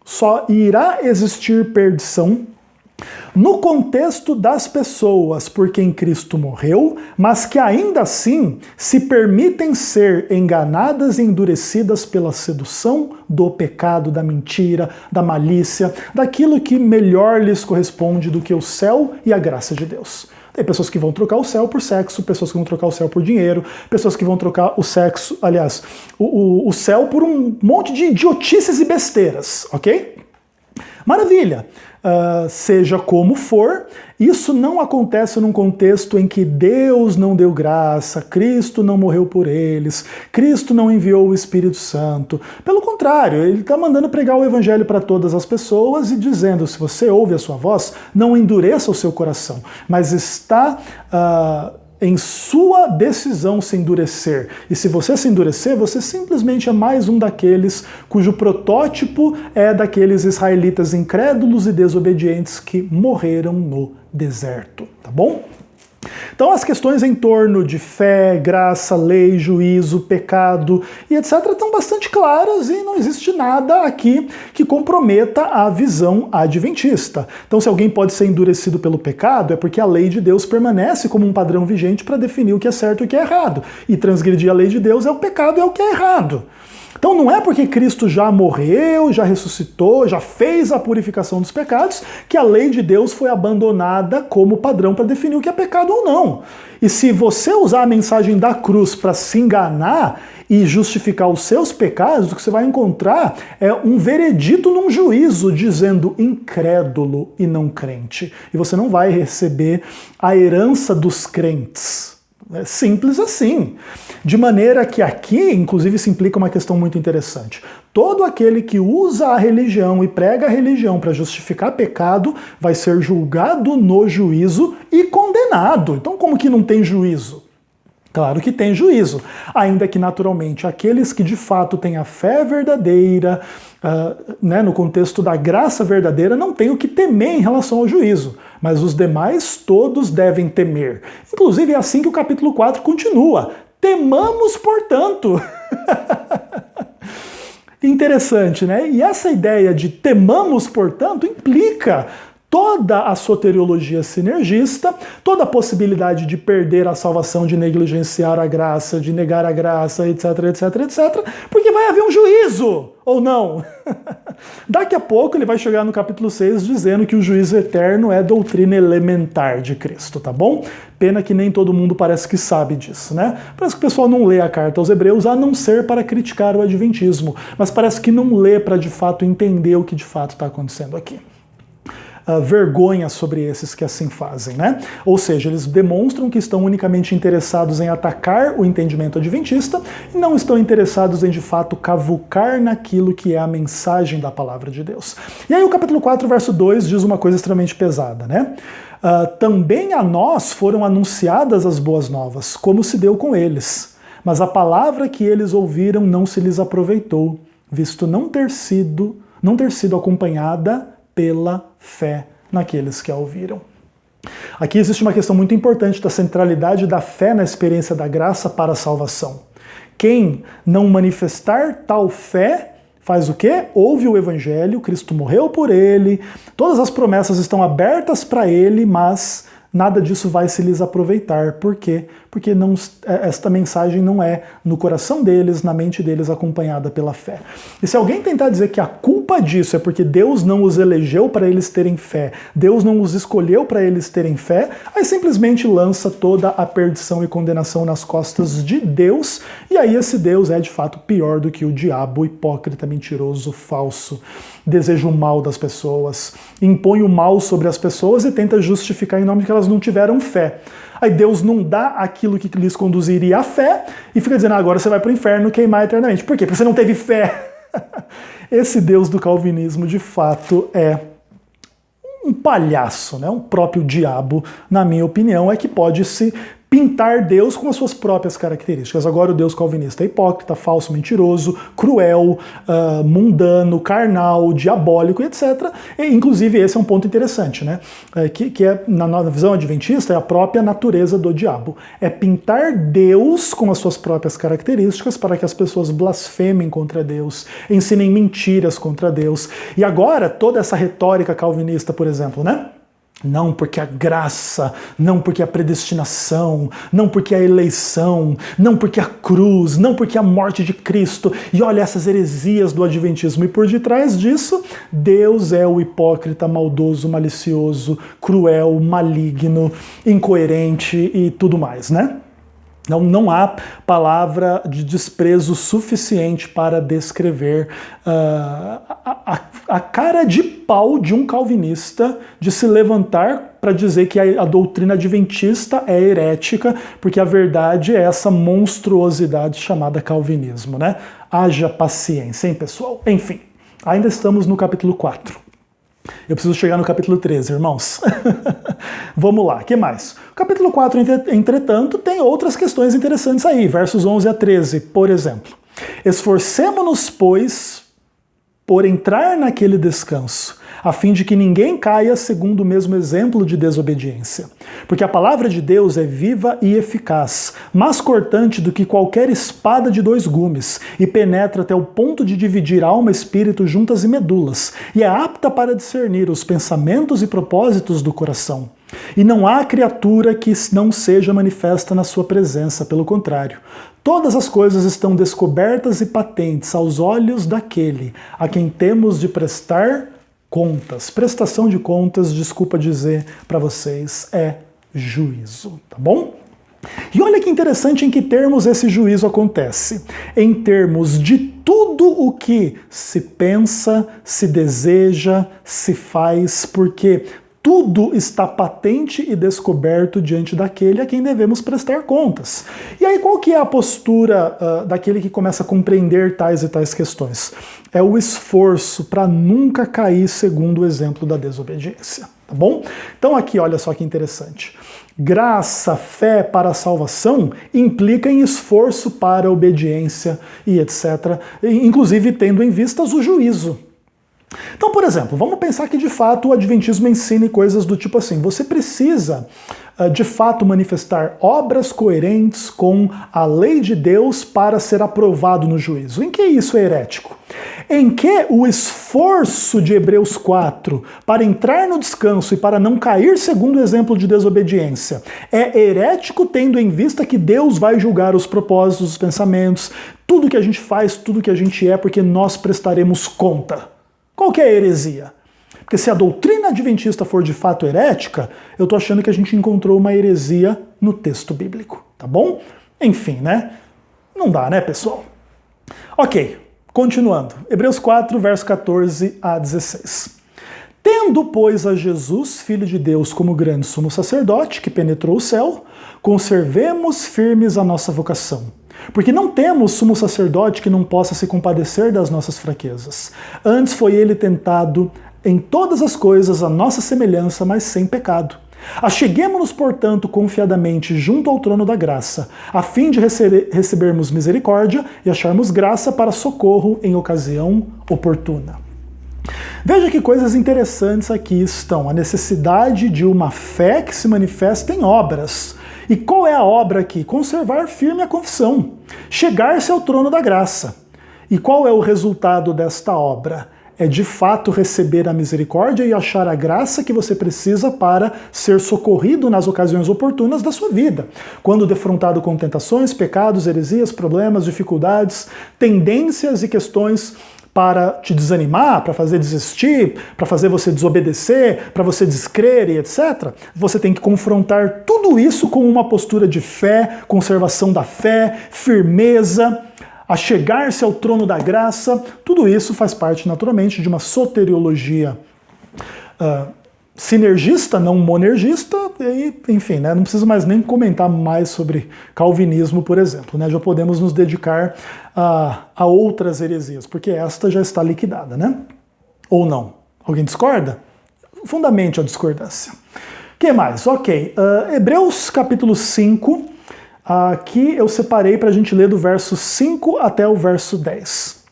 Só irá existir perdição no contexto das pessoas por quem Cristo morreu, mas que ainda assim se permitem ser enganadas e endurecidas pela sedução do pecado, da mentira, da malícia, daquilo que melhor lhes corresponde do que o céu e a graça de Deus. Tem pessoas que vão trocar o céu por sexo, pessoas que vão trocar o céu por dinheiro, pessoas que vão trocar o sexo, aliás, o céu por um monte de idiotices e besteiras, ok? Maravilha! Seja como for, isso não acontece num contexto em que Deus não deu graça, Cristo não morreu por eles, Cristo não enviou o Espírito Santo. Pelo contrário, ele está mandando pregar o Evangelho para todas as pessoas e dizendo, se você ouve a sua voz, não endureça o seu coração, mas está em sua decisão se endurecer. E se você se endurecer, você simplesmente é mais um daqueles cujo protótipo é daqueles israelitas incrédulos e desobedientes que morreram no deserto, tá bom? Então as questões em torno de fé, graça, lei, juízo, pecado e etc. estão bastante claras e não existe nada aqui que comprometa a visão adventista. Então se alguém pode ser endurecido pelo pecado é porque a lei de Deus permanece como um padrão vigente para definir o que é certo e o que é errado. E transgredir a lei de Deus é o pecado, é o que é errado. Então não é porque Cristo já morreu, já ressuscitou, já fez a purificação dos pecados, que a lei de Deus foi abandonada como padrão para definir o que é pecado ou não. E se você usar a mensagem da cruz para se enganar e justificar os seus pecados, o que você vai encontrar é um veredito num juízo dizendo incrédulo e não crente. E você não vai receber a herança dos crentes. É simples assim. De maneira que aqui, inclusive, se implica uma questão muito interessante. Todo aquele que usa a religião e prega a religião para justificar pecado vai ser julgado no juízo e condenado. Então, como que não tem juízo? Claro que tem juízo, ainda que naturalmente aqueles que de fato têm a fé verdadeira, no contexto da graça verdadeira, não têm o que temer em relação ao juízo, mas os demais todos devem temer. Inclusive é assim que o capítulo 4 continua, temamos portanto. Interessante, né? E essa ideia de temamos portanto implica toda a soteriologia sinergista, toda a possibilidade de perder a salvação, de negligenciar a graça, de negar a graça, etc, etc, etc, porque vai haver um juízo, ou não? Daqui a pouco ele vai chegar no capítulo 6 dizendo que o juízo eterno é doutrina elementar de Cristo, tá bom? Pena que nem todo mundo parece que sabe disso, né? Parece que o pessoal não lê a carta aos Hebreus, a não ser para criticar o adventismo, mas parece que não lê para de fato entender o que de fato está acontecendo aqui. Vergonha sobre esses que assim fazem, né? Ou seja, eles demonstram que estão unicamente interessados em atacar o entendimento adventista e não estão interessados em de fato cavucar naquilo que é a mensagem da palavra de Deus. E aí o capítulo 4, verso 2 diz uma coisa extremamente pesada, né? Também a nós foram anunciadas as boas novas, como se deu com eles, mas a palavra que eles ouviram não se lhes aproveitou, visto não ter sido acompanhada pela fé naqueles que a ouviram. Aqui existe uma questão muito importante da centralidade da fé na experiência da graça para a salvação. Quem não manifestar tal fé faz o quê? Ouve o Evangelho, Cristo morreu por ele, todas as promessas estão abertas para ele, mas nada disso vai se lhes aproveitar. Por quê? Porque esta mensagem não é no coração deles, na mente deles, acompanhada pela fé. E se alguém tentar dizer que a culpa disso é porque Deus não os elegeu para eles terem fé, Deus não os escolheu para eles terem fé, aí simplesmente lança toda a perdição e condenação nas costas de Deus, e aí esse Deus é de fato pior do que o diabo, hipócrita, mentiroso, falso, deseja o mal das pessoas, impõe o mal sobre as pessoas e tenta justificar em nome de que elas não tiveram fé. Aí Deus não dá aquilo que lhes conduziria à fé e fica dizendo, agora você vai para o inferno queimar eternamente. Por quê? Porque você não teve fé. Esse Deus do calvinismo, de fato, é um palhaço, né? Um próprio diabo, na minha opinião, é que pode se pintar Deus com as suas próprias características. Agora o Deus calvinista é hipócrita, falso, mentiroso, cruel, mundano, carnal, diabólico, etc. E, inclusive, esse é um ponto interessante, né? Que é, na visão adventista, é a própria natureza do diabo. É pintar Deus com as suas próprias características para que as pessoas blasfemem contra Deus, ensinem mentiras contra Deus. E agora, toda essa retórica calvinista, por exemplo, né? Não porque a graça, não porque a predestinação, não porque a eleição, não porque a cruz, não porque a morte de Cristo. E olha essas heresias do adventismo. E por detrás disso, Deus é o hipócrita, maldoso, malicioso, cruel, maligno, incoerente e tudo mais, né? Não há palavra de desprezo suficiente para descrever a cara de pau de um calvinista de se levantar para dizer que a doutrina adventista é herética, porque a verdade é essa monstruosidade chamada calvinismo, né? Haja paciência, hein, pessoal? Enfim, ainda estamos no capítulo 4. Eu preciso chegar no capítulo 13, irmãos. Vamos lá, o que mais? O capítulo 4, entretanto, tem outras questões interessantes aí, versos 11 a 13, por exemplo. Esforcemo-nos, pois, por entrar naquele descanso, a fim de que ninguém caia segundo o mesmo exemplo de desobediência. Porque a palavra de Deus é viva e eficaz, mais cortante do que qualquer espada de 2 gumes, e penetra até o ponto de dividir alma e espírito, juntas e medulas, e é apta para discernir os pensamentos e propósitos do coração. E não há criatura que não seja manifesta na sua presença, pelo contrário. Todas as coisas estão descobertas e patentes aos olhos daquele a quem temos de prestar contas. Prestação de contas, desculpa dizer para vocês, é juízo, tá bom? E olha que interessante em que termos esse juízo acontece. Em termos de tudo o que se pensa, se deseja, se faz, porque tudo está patente e descoberto diante daquele a quem devemos prestar contas. E aí qual que é a postura daquele que começa a compreender tais e tais questões? É o esforço para nunca cair segundo o exemplo da desobediência, tá bom? Então aqui olha só que interessante. Graça, fé para a salvação implica em esforço para a obediência e etc. Inclusive tendo em vistas o juízo. Então, por exemplo, vamos pensar que de fato o adventismo ensine coisas do tipo assim, você precisa de fato manifestar obras coerentes com a lei de Deus para ser aprovado no juízo. Em que isso é herético? Em que o esforço de Hebreus 4 para entrar no descanso e para não cair segundo o exemplo de desobediência é herético, tendo em vista que Deus vai julgar os propósitos, os pensamentos, tudo que a gente faz, tudo que a gente é, porque nós prestaremos conta. Qual que é a heresia? Porque se a doutrina adventista for de fato herética, eu tô achando que a gente encontrou uma heresia no texto bíblico, tá bom? Enfim, né? Não dá, né, pessoal? Ok, continuando. Hebreus 4, verso 14 a 16. Tendo, pois, a Jesus, Filho de Deus, como grande sumo sacerdote, que penetrou o céu, conservemos firmes a nossa vocação. Porque não temos sumo sacerdote que não possa se compadecer das nossas fraquezas. Antes foi ele tentado em todas as coisas à nossa semelhança, mas sem pecado. Acheguemo-nos, portanto, confiadamente junto ao trono da graça, a fim de recebermos misericórdia e acharmos graça para socorro em ocasião oportuna. Veja que coisas interessantes aqui estão. A necessidade de uma fé que se manifesta em obras. E qual é a obra aqui? Conservar firme a confissão, chegar-se ao trono da graça. E qual é o resultado desta obra? É de fato receber a misericórdia e achar a graça que você precisa para ser socorrido nas ocasiões oportunas da sua vida. Quando defrontado com tentações, pecados, heresias, problemas, dificuldades, tendências e questões para te desanimar, para fazer desistir, para fazer você desobedecer, para você descrer e etc., você tem que confrontar tudo isso com uma postura de fé, conservação da fé, firmeza, a chegar-se ao trono da graça. Tudo isso faz parte naturalmente de uma soteriologia sinergista, não monergista, e, enfim, né, não preciso mais nem comentar mais sobre calvinismo, por exemplo, né, já podemos nos dedicar a outras heresias, porque esta já está liquidada, né? Ou não? Alguém discorda? Fundamente a discordância. O que mais? Ok, Hebreus capítulo 5, aqui eu separei para a gente ler do verso 5 até o verso 10.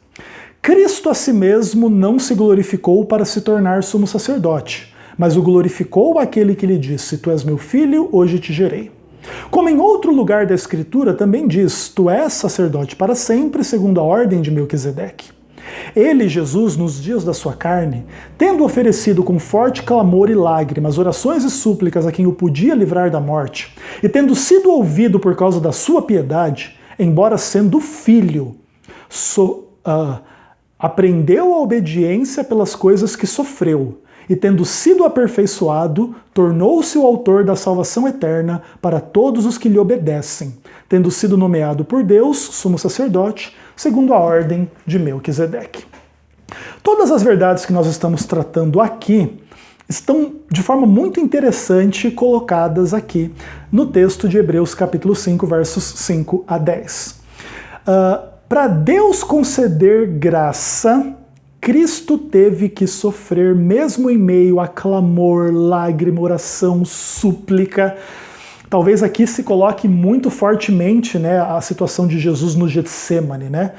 Cristo a si mesmo não se glorificou para se tornar sumo sacerdote, mas o glorificou aquele que lhe disse: Tu és meu filho, hoje te gerei. Como em outro lugar da Escritura também diz: Tu és sacerdote para sempre, segundo a ordem de Melquisedeque. Ele, Jesus, nos dias da sua carne, tendo oferecido com forte clamor e lágrimas, orações e súplicas a quem o podia livrar da morte, e tendo sido ouvido por causa da sua piedade, embora sendo filho, aprendeu a obediência pelas coisas que sofreu, e tendo sido aperfeiçoado, tornou-se o autor da salvação eterna para todos os que lhe obedecem, tendo sido nomeado por Deus sumo sacerdote, segundo a ordem de Melquisedeque. Todas as verdades que nós estamos tratando aqui estão de forma muito interessante colocadas aqui no texto de Hebreus capítulo 5, versos 5 a 10. Para Deus conceder graça, Cristo teve que sofrer, mesmo em meio a clamor, lágrima, oração, súplica. Talvez aqui se coloque muito fortemente, né, a situação de Jesus no Getsêmani, né?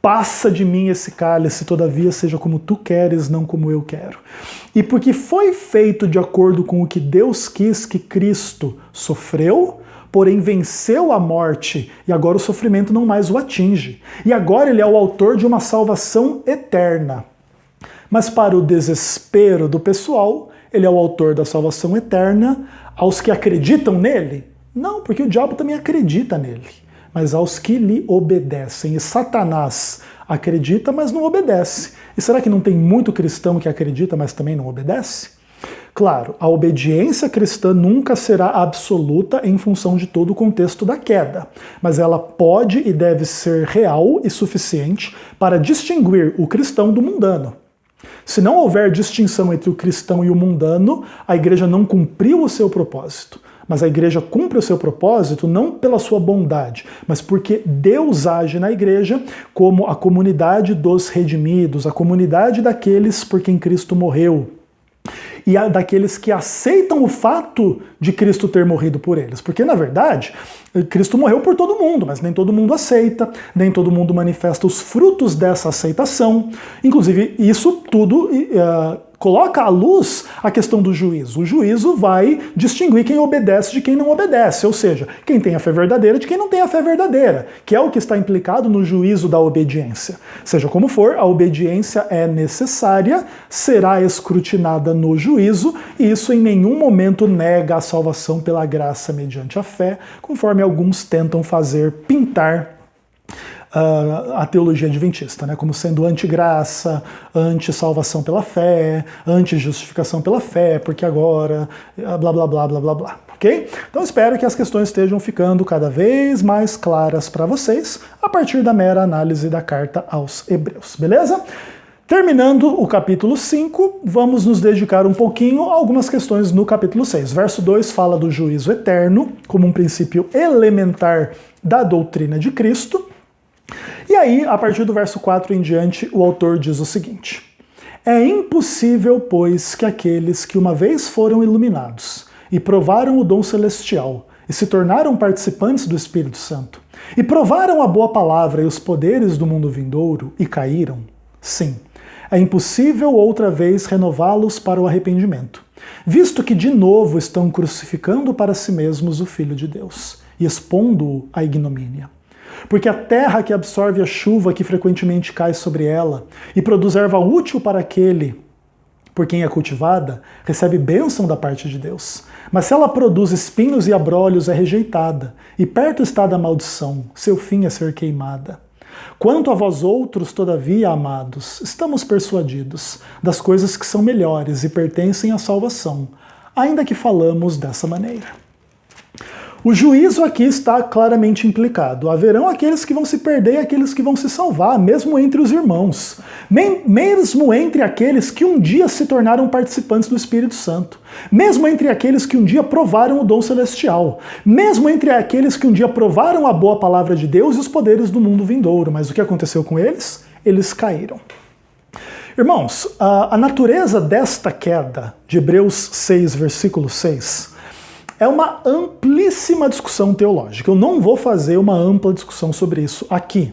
Passa de mim esse cálice, todavia seja como tu queres, não como eu quero. E porque foi feito de acordo com o que Deus quis que Cristo sofreu, porém venceu a morte, e agora o sofrimento não mais o atinge. E agora ele é o autor de uma salvação eterna. Mas para o desespero do pessoal, ele é o autor da salvação eterna aos que acreditam nele? Não, porque o diabo também acredita nele. Mas aos que lhe obedecem. E Satanás acredita, mas não obedece. E será que não tem muito cristão que acredita, mas também não obedece? Claro, a obediência cristã nunca será absoluta em função de todo o contexto da queda, mas ela pode e deve ser real e suficiente para distinguir o cristão do mundano. Se não houver distinção entre o cristão e o mundano, a igreja não cumpriu o seu propósito. Mas a igreja cumpre o seu propósito não pela sua bondade, mas porque Deus age na igreja como a comunidade dos redimidos, a comunidade daqueles por quem Cristo morreu. E daqueles que aceitam o fato de Cristo ter morrido por eles. Porque, na verdade, Cristo morreu por todo mundo, mas nem todo mundo aceita, nem todo mundo manifesta os frutos dessa aceitação. Inclusive, isso tudo coloca à luz a questão do juízo. O juízo vai distinguir quem obedece de quem não obedece, ou seja, quem tem a fé verdadeira de quem não tem a fé verdadeira, que é o que está implicado no juízo da obediência. Seja como for, a obediência é necessária, será escrutinada no juízo, e isso em nenhum momento nega a salvação pela graça mediante a fé, conforme alguns tentam pintar a teologia adventista, né, como sendo anti-graça, anti-salvação pela fé, anti-justificação pela fé, porque agora, blá blá blá blá blá blá, ok? Então espero que as questões estejam ficando cada vez mais claras para vocês a partir da mera análise da carta aos Hebreus, beleza? Terminando o capítulo 5, vamos nos dedicar um pouquinho a algumas questões no capítulo 6. Verso 2 fala do juízo eterno como um princípio elementar da doutrina de Cristo. E aí, a partir do verso 4 em diante, o autor diz o seguinte: É impossível, pois, que aqueles que uma vez foram iluminados e provaram o dom celestial e se tornaram participantes do Espírito Santo e provaram a boa palavra e os poderes do mundo vindouro e caíram, sim, é impossível outra vez renová-los para o arrependimento, visto que de novo estão crucificando para si mesmos o Filho de Deus e expondo-o à ignomínia. Porque a terra que absorve a chuva que frequentemente cai sobre ela e produz erva útil para aquele por quem é cultivada, recebe bênção da parte de Deus. Mas se ela produz espinhos e abrolhos, é rejeitada, e perto está da maldição, seu fim é ser queimada. Quanto a vós outros, todavia, amados, estamos persuadidos das coisas que são melhores e pertencem à salvação, ainda que falamos dessa maneira. O juízo aqui está claramente implicado. Haverão aqueles que vão se perder e aqueles que vão se salvar, mesmo entre os irmãos. Mesmo entre aqueles que um dia se tornaram participantes do Espírito Santo. Mesmo entre aqueles que um dia provaram o dom celestial. Mesmo entre aqueles que um dia provaram a boa palavra de Deus e os poderes do mundo vindouro. Mas o que aconteceu com eles? Eles caíram. Irmãos, a natureza desta queda, de Hebreus 6, versículo 6, é uma amplíssima discussão teológica. Eu não vou fazer uma ampla discussão sobre isso aqui.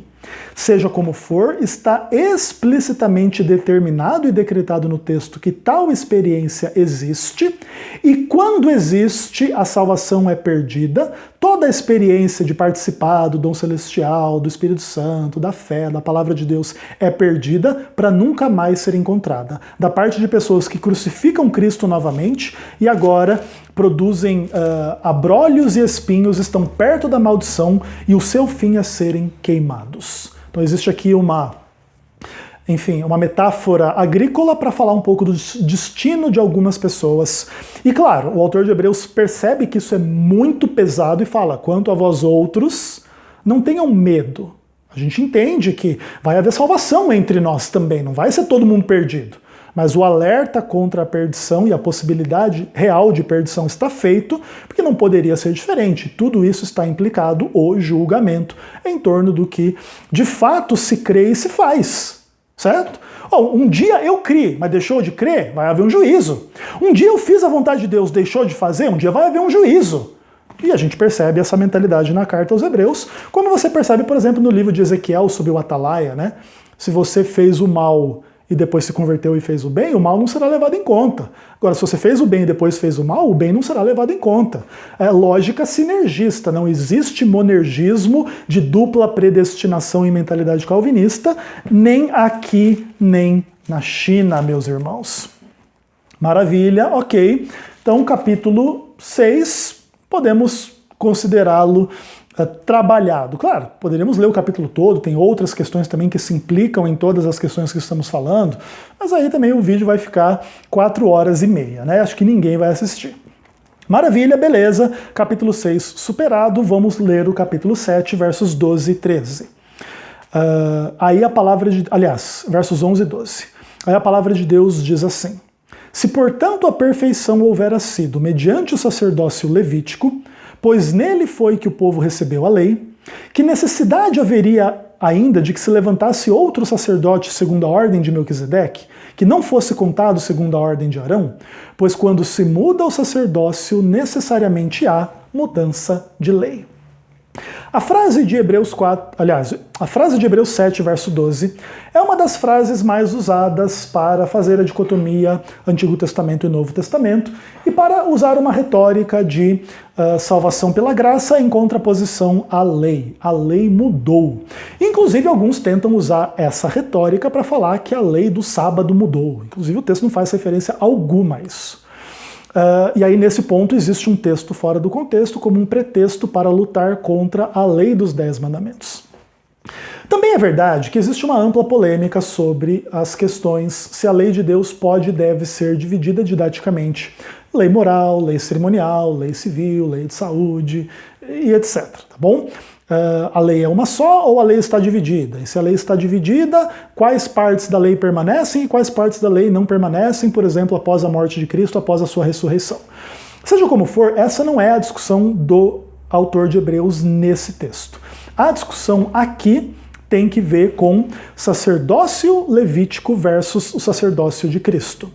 Seja como for, está explicitamente determinado e decretado no texto que tal experiência existe, e quando existe, a salvação é perdida. Toda a experiência de participar do dom celestial, do Espírito Santo, da fé, da palavra de Deus é perdida para nunca mais ser encontrada. Da parte de pessoas que crucificam Cristo novamente e agora produzem abrolhos e espinhos, estão perto da maldição e o seu fim é serem queimados. Então existe aqui uma metáfora agrícola para falar um pouco do destino de algumas pessoas. E claro, o autor de Hebreus percebe que isso é muito pesado e fala: quanto a vós outros, não tenham medo. A gente entende que vai haver salvação entre nós também, não vai ser todo mundo perdido. Mas o alerta contra a perdição e a possibilidade real de perdição está feito, porque não poderia ser diferente. Tudo isso está implicado, o julgamento, em torno do que de fato se crê e se faz. Certo? Um dia eu criei, mas deixou de crer, vai haver um juízo. Um dia eu fiz a vontade de Deus, deixou de fazer, um dia vai haver um juízo. E a gente percebe essa mentalidade na carta aos Hebreus, como você percebe, por exemplo, no livro de Ezequiel sobre o Atalaia, né? Se você fez o mal e depois se converteu e fez o bem, o mal não será levado em conta. Agora, se você fez o bem e depois fez o mal, o bem não será levado em conta. É lógica sinergista, não existe monergismo de dupla predestinação e mentalidade calvinista, nem aqui, nem na China, meus irmãos. Maravilha, ok. Então, capítulo 6, podemos considerá-lo trabalhado. Claro, poderíamos ler o capítulo todo, tem outras questões também que se implicam em todas as questões que estamos falando, mas aí também o vídeo vai ficar 4 horas e meia, né? Acho que ninguém vai assistir. Maravilha, beleza. Capítulo 6 superado, vamos ler o capítulo 7, versos 12 e 13. Aí a palavra de... Aliás, versos 11 e 12. Aí a palavra de Deus diz assim: se portanto a perfeição houvera sido mediante o sacerdócio levítico, pois nele foi que o povo recebeu a lei, que necessidade haveria ainda de que se levantasse outro sacerdote segundo a ordem de Melquisedeque, que não fosse contado segundo a ordem de Arão? Pois quando se muda o sacerdócio, necessariamente há mudança de lei. A frase de Hebreus 7, verso 12, é uma das frases mais usadas para fazer a dicotomia Antigo Testamento e Novo Testamento e para usar uma retórica de salvação pela graça em contraposição à lei. A lei mudou. Inclusive, alguns tentam usar essa retórica para falar que a lei do sábado mudou. Inclusive, o texto não faz referência alguma a isso. E aí, nesse ponto, existe um texto fora do contexto como um pretexto para lutar contra a lei dos 10 mandamentos. Também é verdade que existe uma ampla polêmica sobre as questões se a lei de Deus pode e deve ser dividida didaticamente. Lei moral, lei cerimonial, lei civil, lei de saúde e etc. Tá bom? A lei é uma só ou a lei está dividida? E se a lei está dividida, quais partes da lei permanecem e quais partes da lei não permanecem, por exemplo, após a morte de Cristo, após a sua ressurreição? Seja como for, essa não é a discussão do autor de Hebreus nesse texto. A discussão aqui tem que ver com sacerdócio levítico versus o sacerdócio de Cristo.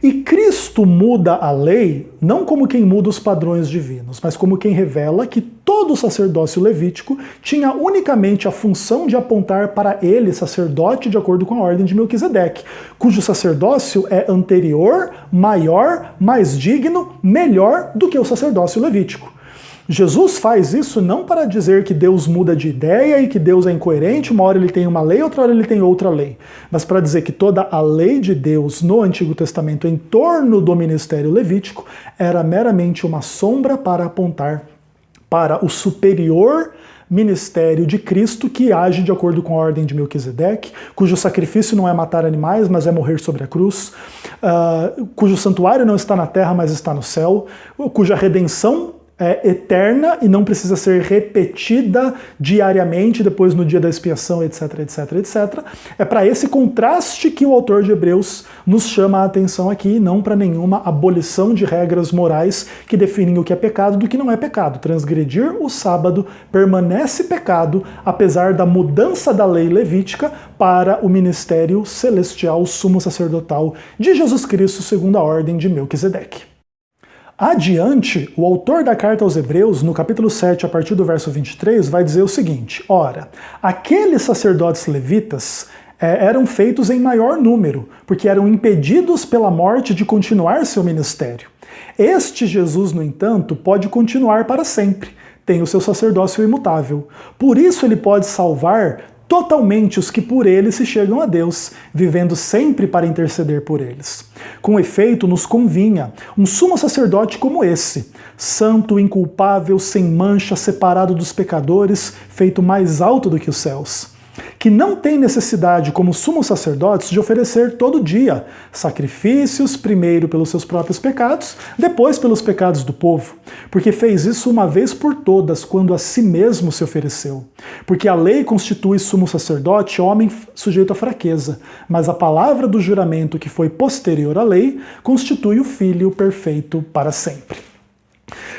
E Cristo muda a lei não como quem muda os padrões divinos, mas como quem revela que todo o sacerdócio levítico tinha unicamente a função de apontar para ele, sacerdote, de acordo com a ordem de Melquisedeque, cujo sacerdócio é anterior, maior, mais digno, melhor do que o sacerdócio levítico. Jesus faz isso não para dizer que Deus muda de ideia e que Deus é incoerente, uma hora ele tem uma lei, outra hora ele tem outra lei, mas para dizer que toda a lei de Deus no Antigo Testamento em torno do ministério levítico era meramente uma sombra para apontar para o superior ministério de Cristo que age de acordo com a ordem de Melquisedeque, cujo sacrifício não é matar animais, mas é morrer sobre a cruz, cujo santuário não está na terra, mas está no céu, cuja redenção é eterna e não precisa ser repetida diariamente, depois no dia da expiação, etc, etc, etc. É para esse contraste que o autor de Hebreus nos chama a atenção aqui, não para nenhuma abolição de regras morais que definem o que é pecado do que não é pecado. Transgredir o sábado permanece pecado, apesar da mudança da lei levítica para o ministério celestial sumo sacerdotal de Jesus Cristo segundo a ordem de Melquisedeque. Adiante, o autor da carta aos Hebreus, no capítulo 7, a partir do verso 23, vai dizer o seguinte: ora, aqueles sacerdotes levitas eram feitos em maior número, porque eram impedidos pela morte de continuar seu ministério. Este Jesus, no entanto, pode continuar para sempre, tem o seu sacerdócio imutável. Por isso ele pode salvar totalmente os que por ele se chegam a Deus, vivendo sempre para interceder por eles. Com efeito, nos convinha um sumo sacerdote como esse, santo, inculpável, sem mancha, separado dos pecadores, feito mais alto do que os céus, que não tem necessidade, como sumos sacerdotes, de oferecer todo dia sacrifícios, primeiro pelos seus próprios pecados, depois pelos pecados do povo, porque fez isso uma vez por todas, quando a si mesmo se ofereceu. Porque a lei constitui sumo sacerdote homem sujeito à fraqueza, mas a palavra do juramento que foi posterior à lei constitui o Filho perfeito para sempre.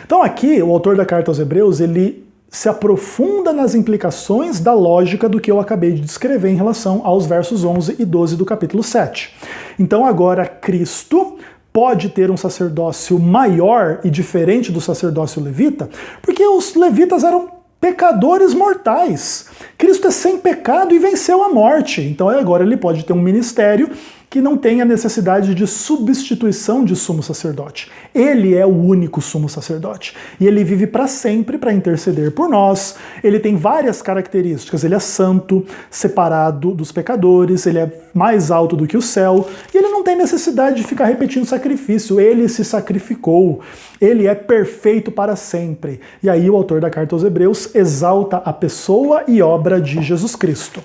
Então aqui, o autor da carta aos Hebreus, ele se aprofunda nas implicações da lógica do que eu acabei de descrever em relação aos versos 11 e 12 do capítulo 7. Então agora Cristo pode ter um sacerdócio maior e diferente do sacerdócio levita, porque os levitas eram pecadores mortais. Cristo é sem pecado e venceu a morte. Então agora ele pode ter um ministério que não tem a necessidade de substituição de sumo sacerdote. Ele é o único sumo sacerdote. E ele vive para sempre para interceder por nós. Ele tem várias características. Ele é santo, separado dos pecadores, ele é mais alto do que o céu, e ele não tem necessidade de ficar repetindo sacrifício. Ele se sacrificou. Ele é perfeito para sempre. E aí o autor da carta aos Hebreus exalta a pessoa e obra de Jesus Cristo.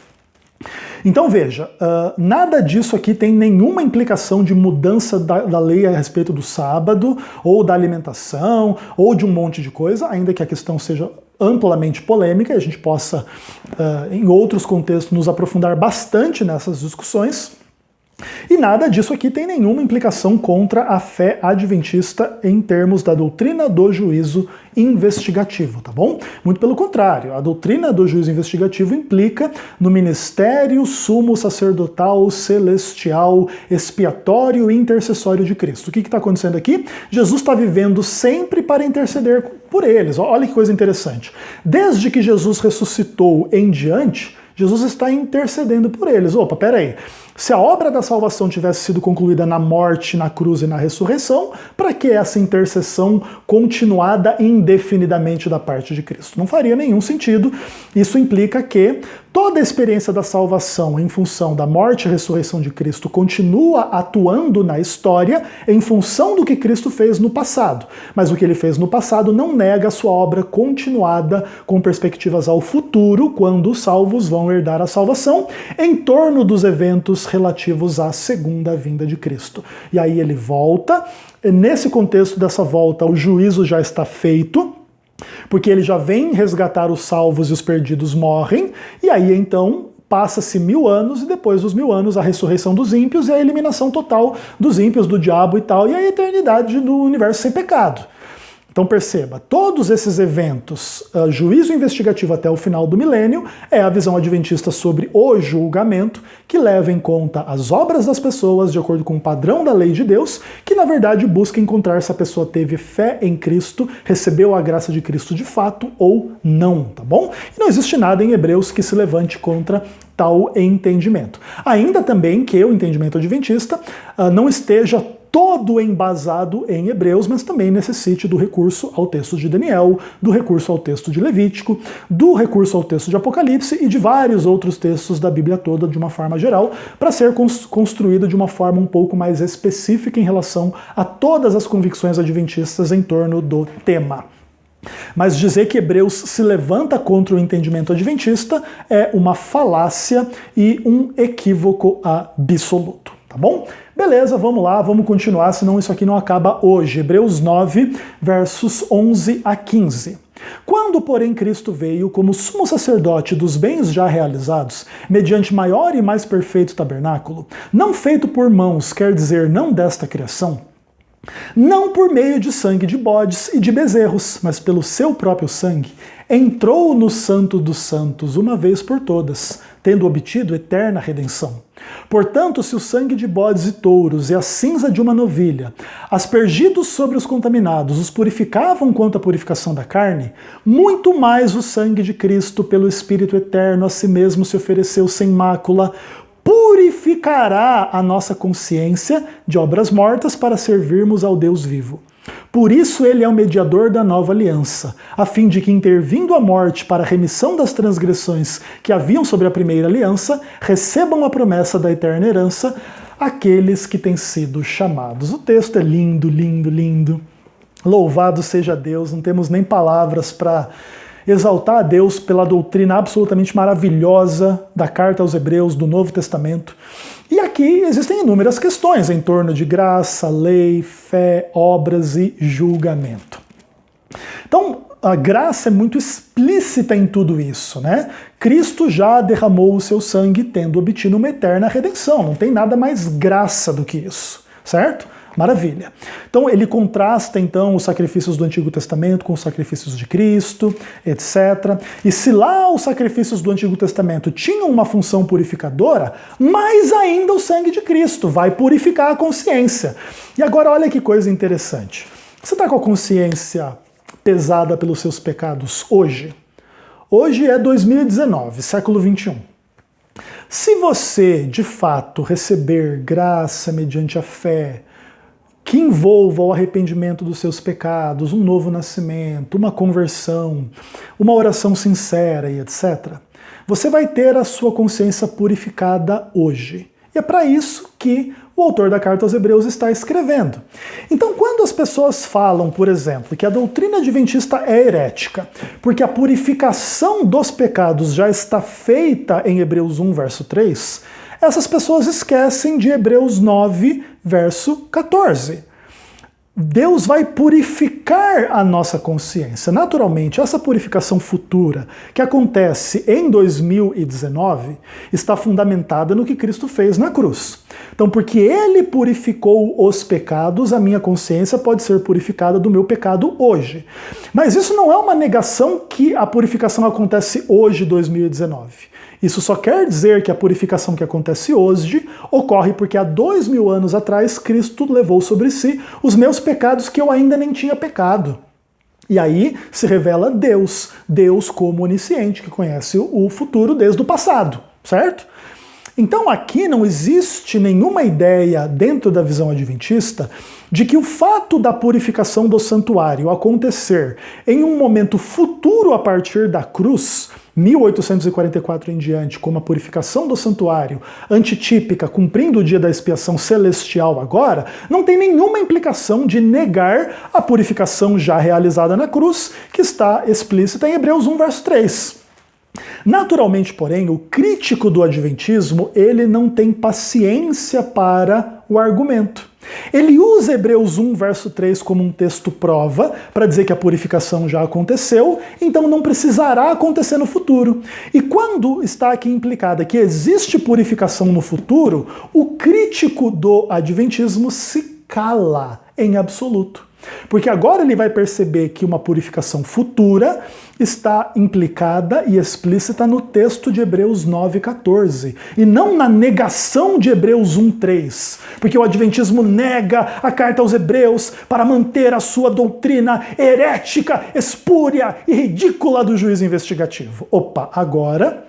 Então veja, nada disso aqui tem nenhuma implicação de mudança da lei a respeito do sábado, ou da alimentação, ou de um monte de coisa, ainda que a questão seja amplamente polêmica e a gente possa, em outros contextos, nos aprofundar bastante nessas discussões. E nada disso aqui tem nenhuma implicação contra a fé adventista em termos da doutrina do juízo investigativo, tá bom? Muito pelo contrário, a doutrina do juízo investigativo implica no ministério sumo sacerdotal, celestial, expiatório e intercessório de Cristo. O que está acontecendo aqui? Jesus está vivendo sempre para interceder por eles. Olha que coisa interessante. Desde que Jesus ressuscitou em diante, Jesus está intercedendo por eles. Opa, peraí. Se a obra da salvação tivesse sido concluída na morte, na cruz e na ressurreição, para que essa intercessão continuada indefinidamente da parte de Cristo? Não faria nenhum sentido. Isso implica que toda a experiência da salvação em função da morte e ressurreição de Cristo continua atuando na história em função do que Cristo fez no passado. Mas o que ele fez no passado não nega a sua obra continuada com perspectivas ao futuro, quando os salvos vão herdar a salvação, em torno dos eventos relativos à segunda vinda de Cristo. E aí ele volta, e nesse contexto dessa volta o juízo já está feito, porque ele já vem resgatar os salvos e os perdidos morrem, e aí então passa-se 1000 anos, e depois dos 1000 anos a ressurreição dos ímpios e a eliminação total dos ímpios, do diabo e tal, e a eternidade do universo sem pecado. Então perceba, todos esses eventos, juízo investigativo até o final do milênio, é a visão adventista sobre o julgamento, que leva em conta as obras das pessoas de acordo com o padrão da lei de Deus, que na verdade busca encontrar se a pessoa teve fé em Cristo, recebeu a graça de Cristo de fato ou não, tá bom? E não existe nada em Hebreus que se levante contra tal entendimento. Ainda também que o entendimento adventista não esteja todo embasado em Hebreus, mas também necessite do recurso ao texto de Daniel, do recurso ao texto de Levítico, do recurso ao texto de Apocalipse e de vários outros textos da Bíblia toda de uma forma geral, para ser construído de uma forma um pouco mais específica em relação a todas as convicções adventistas em torno do tema. Mas dizer que Hebreus se levanta contra o entendimento adventista é uma falácia e um equívoco absoluto. Tá bom? Beleza, vamos lá, vamos continuar, senão isso aqui não acaba hoje. Hebreus 9, versos 11 a 15. Quando, porém, Cristo veio como sumo sacerdote dos bens já realizados, mediante maior e mais perfeito tabernáculo, não feito por mãos, quer dizer, não desta criação, não por meio de sangue de bodes e de bezerros, mas pelo seu próprio sangue, entrou no Santo dos Santos uma vez por todas, tendo obtido eterna redenção. Portanto, se o sangue de bodes e touros e a cinza de uma novilha, aspergidos sobre os contaminados, os purificavam quanto à purificação da carne, muito mais o sangue de Cristo, pelo Espírito eterno, a si mesmo se ofereceu sem mácula, purificará a nossa consciência de obras mortas para servirmos ao Deus vivo. Por isso ele é o mediador da nova aliança, a fim de que, intervindo a morte para a remissão das transgressões que haviam sobre a primeira aliança, recebam a promessa da eterna herança aqueles que têm sido chamados. O texto é lindo, lindo, lindo. Louvado seja Deus, não temos nem palavras para exaltar a Deus pela doutrina absolutamente maravilhosa da carta aos Hebreus do Novo Testamento. E aqui existem inúmeras questões em torno de graça, lei, fé, obras e julgamento. Então, a graça é muito explícita em tudo isso, né? Cristo já derramou o seu sangue, tendo obtido uma eterna redenção. Não tem nada mais graça do que isso, certo? Maravilha. Então ele contrasta então os sacrifícios do Antigo Testamento com os sacrifícios de Cristo, etc. E se lá os sacrifícios do Antigo Testamento tinham uma função purificadora, mais ainda o sangue de Cristo vai purificar a consciência. E agora olha que coisa interessante. Você está com a consciência pesada pelos seus pecados hoje? Hoje é 2019, século 21. Se você, de fato, receber graça mediante a fé, que envolva o arrependimento dos seus pecados, um novo nascimento, uma conversão, uma oração sincera e etc., você vai ter a sua consciência purificada hoje. E é para isso que o autor da carta aos Hebreus está escrevendo. Então, quando as pessoas falam, por exemplo, que a doutrina adventista é herética, porque a purificação dos pecados já está feita em Hebreus 1, verso 3, essas pessoas esquecem de Hebreus 9, verso 14. Deus vai purificar a nossa consciência. Naturalmente, essa purificação futura, que acontece em 2019, está fundamentada no que Cristo fez na cruz. Então, porque Ele purificou os pecados, a minha consciência pode ser purificada do meu pecado hoje. Mas isso não é uma negação que a purificação acontece hoje, 2019. Isso só quer dizer que a purificação que acontece hoje ocorre porque há 2000 anos atrás Cristo levou sobre si os meus pecados que eu ainda nem tinha pecado. E aí se revela Deus, Deus como onisciente, que conhece o futuro desde o passado, certo? Então aqui não existe nenhuma ideia dentro da visão adventista de que o fato da purificação do santuário acontecer em um momento futuro a partir da cruz, 1844 em diante, como a purificação do santuário antitípica, cumprindo o dia da expiação celestial agora, não tem nenhuma implicação de negar a purificação já realizada na cruz, que está explícita em Hebreus 1, verso 3. Naturalmente, porém, o crítico do adventismo, ele não tem paciência para o argumento. Ele usa Hebreus 1, verso 3 como um texto prova, para dizer que a purificação já aconteceu, então não precisará acontecer no futuro. E quando está aqui implicada que existe purificação no futuro, o crítico do adventismo se cala em absoluto. Porque agora ele vai perceber que uma purificação futura está implicada e explícita no texto de Hebreus 9,14 e não na negação de Hebreus 1,3. Porque o adventismo nega a carta aos Hebreus para manter a sua doutrina herética, espúria e ridícula do juízo investigativo. Opa, agora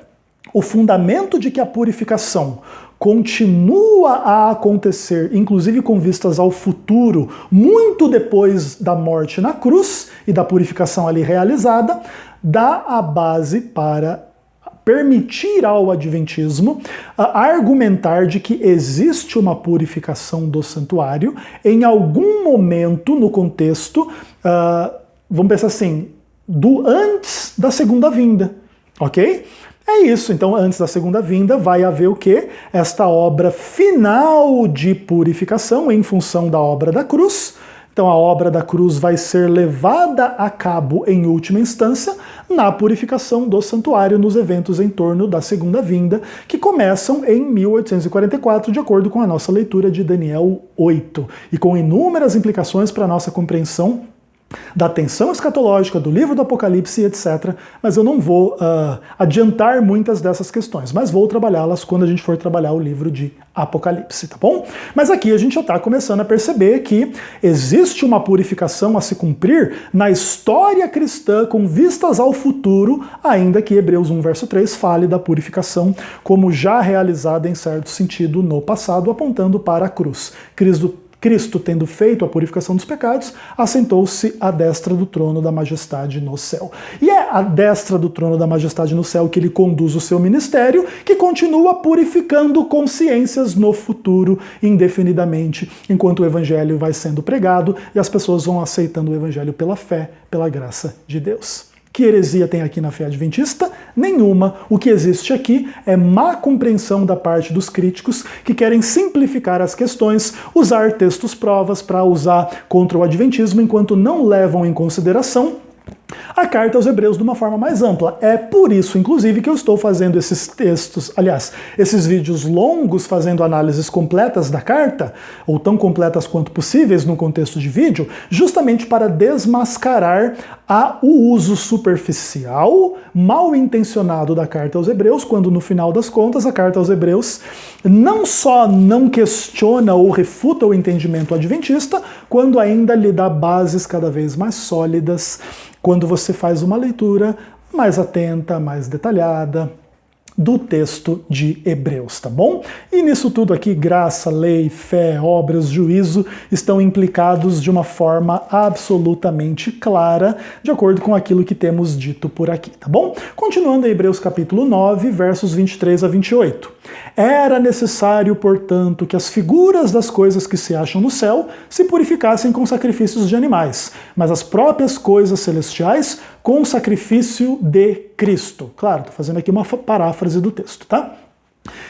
o fundamento de que a purificação continua a acontecer, inclusive com vistas ao futuro, muito depois da morte na cruz e da purificação ali realizada, dá a base para permitir ao adventismo argumentar de que existe uma purificação do santuário em algum momento no contexto, vamos pensar assim, do antes da segunda vinda, ok? É isso, então antes da segunda vinda vai haver o quê? Esta obra final de purificação em função da obra da cruz. Então a obra da cruz vai ser levada a cabo em última instância na purificação do santuário nos eventos em torno da segunda vinda, que começam em 1844, de acordo com a nossa leitura de Daniel 8, e com inúmeras implicações para a nossa compreensão da tensão escatológica, do livro do Apocalipse, etc. Mas eu não vou adiantar muitas dessas questões, mas vou trabalhá-las quando a gente for trabalhar o livro de Apocalipse, tá bom? Mas aqui a gente já está começando a perceber que existe uma purificação a se cumprir na história cristã com vistas ao futuro, ainda que Hebreus 1, verso 3 fale da purificação como já realizada em certo sentido no passado, apontando para a cruz. Cristo, tendo feito a purificação dos pecados, assentou-se à destra do trono da majestade no céu. E é à destra do trono da majestade no céu que ele conduz o seu ministério, que continua purificando consciências no futuro, indefinidamente, enquanto o evangelho vai sendo pregado e as pessoas vão aceitando o evangelho pela fé, pela graça de Deus. Que heresia tem aqui na fé adventista? Nenhuma. O que existe aqui é má compreensão da parte dos críticos que querem simplificar as questões, usar textos provas para usar contra o adventismo, enquanto não levam em consideração a carta aos Hebreus de uma forma mais ampla. É por isso, inclusive, que eu estou fazendo esses textos, aliás, esses vídeos longos, fazendo análises completas da carta, ou tão completas quanto possíveis no contexto de vídeo, justamente para desmascarar o uso superficial, mal intencionado da carta aos Hebreus, quando no final das contas a carta aos Hebreus não só não questiona ou refuta o entendimento adventista, quando ainda lhe dá bases cada vez mais sólidas, quando você faz uma leitura mais atenta, mais detalhada do texto de Hebreus, tá bom? E nisso tudo aqui, graça, lei, fé, obras, juízo estão implicados de uma forma absolutamente clara, de acordo com aquilo que temos dito por aqui, tá bom? Continuando em Hebreus capítulo 9, versos 23 a 28. Era necessário, portanto, que as figuras das coisas que se acham no céu se purificassem com sacrifícios de animais, mas as próprias coisas celestiais com o sacrifício de Cristo. Claro, estou fazendo aqui uma paráfrase do texto, tá?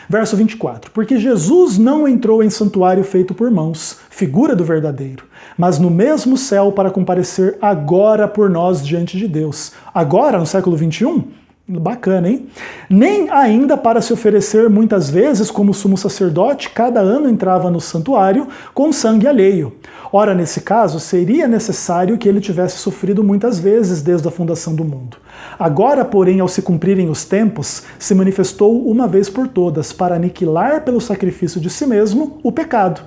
Verso 24. Porque Jesus não entrou em santuário feito por mãos, figura do verdadeiro, mas no mesmo céu para comparecer agora por nós diante de Deus. Agora, no século 21? Bacana, hein? Nem ainda para se oferecer muitas vezes como sumo sacerdote, cada ano entrava no santuário com sangue alheio. Ora, nesse caso, seria necessário que ele tivesse sofrido muitas vezes desde a fundação do mundo. Agora, porém, ao se cumprirem os tempos, se manifestou uma vez por todas para aniquilar pelo sacrifício de si mesmo o pecado.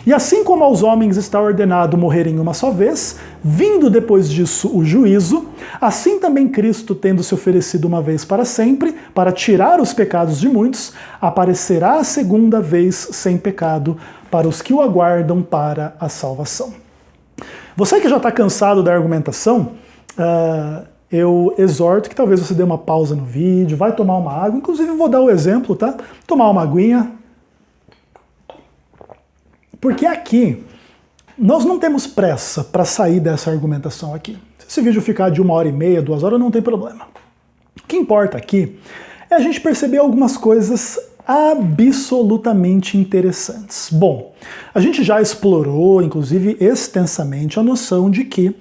E assim como aos homens está ordenado morrerem uma só vez, vindo depois disso o juízo, assim também Cristo, tendo se oferecido uma vez para sempre, para tirar os pecados de muitos, aparecerá a segunda vez sem pecado para os que o aguardam para a salvação. Você que já está cansado da argumentação, eu exorto que talvez você dê uma pausa no vídeo, vai tomar uma água, inclusive eu vou dar o exemplo, tá? Tomar uma aguinha. Porque aqui, nós não temos pressa para sair dessa argumentação aqui. Se esse vídeo ficar de 1h30, 2 horas, não tem problema. O que importa aqui é a gente perceber algumas coisas absolutamente interessantes. Bom, a gente já explorou, inclusive extensamente, a noção de que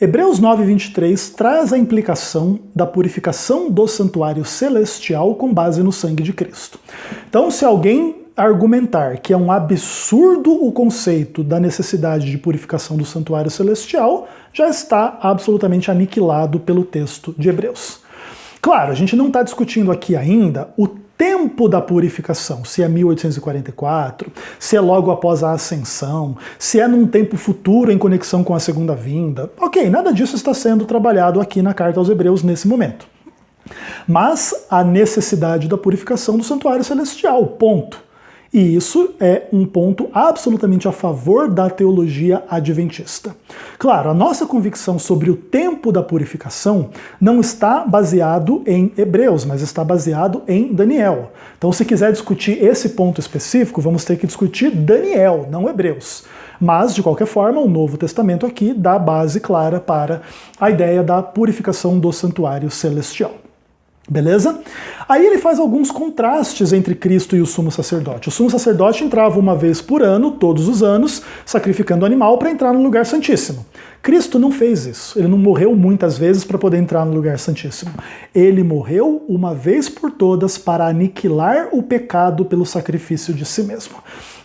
Hebreus 9:23 traz a implicação da purificação do santuário celestial com base no sangue de Cristo. Então, se alguém argumentar que é um absurdo o conceito da necessidade de purificação do santuário celestial, já está absolutamente aniquilado pelo texto de Hebreus. Claro, a gente não está discutindo aqui ainda o tempo da purificação, se é 1844, se é logo após a ascensão, se é num tempo futuro em conexão com a segunda vinda. Ok, nada disso está sendo trabalhado aqui na carta aos Hebreus nesse momento. Mas a necessidade da purificação do santuário celestial, ponto. E isso é um ponto absolutamente a favor da teologia adventista. Claro, a nossa convicção sobre o tempo da purificação não está baseado em Hebreus, mas está baseado em Daniel. Então, se quiser discutir esse ponto específico, vamos ter que discutir Daniel, não Hebreus. Mas, de qualquer forma, o Novo Testamento aqui dá base clara para a ideia da purificação do santuário celestial. Beleza? Aí ele faz alguns contrastes entre Cristo e o sumo sacerdote. O sumo sacerdote entrava uma vez por ano, todos os anos, sacrificando animal para entrar no lugar santíssimo. Cristo não fez isso. Ele não morreu muitas vezes para poder entrar no lugar santíssimo. Ele morreu uma vez por todas para aniquilar o pecado pelo sacrifício de si mesmo.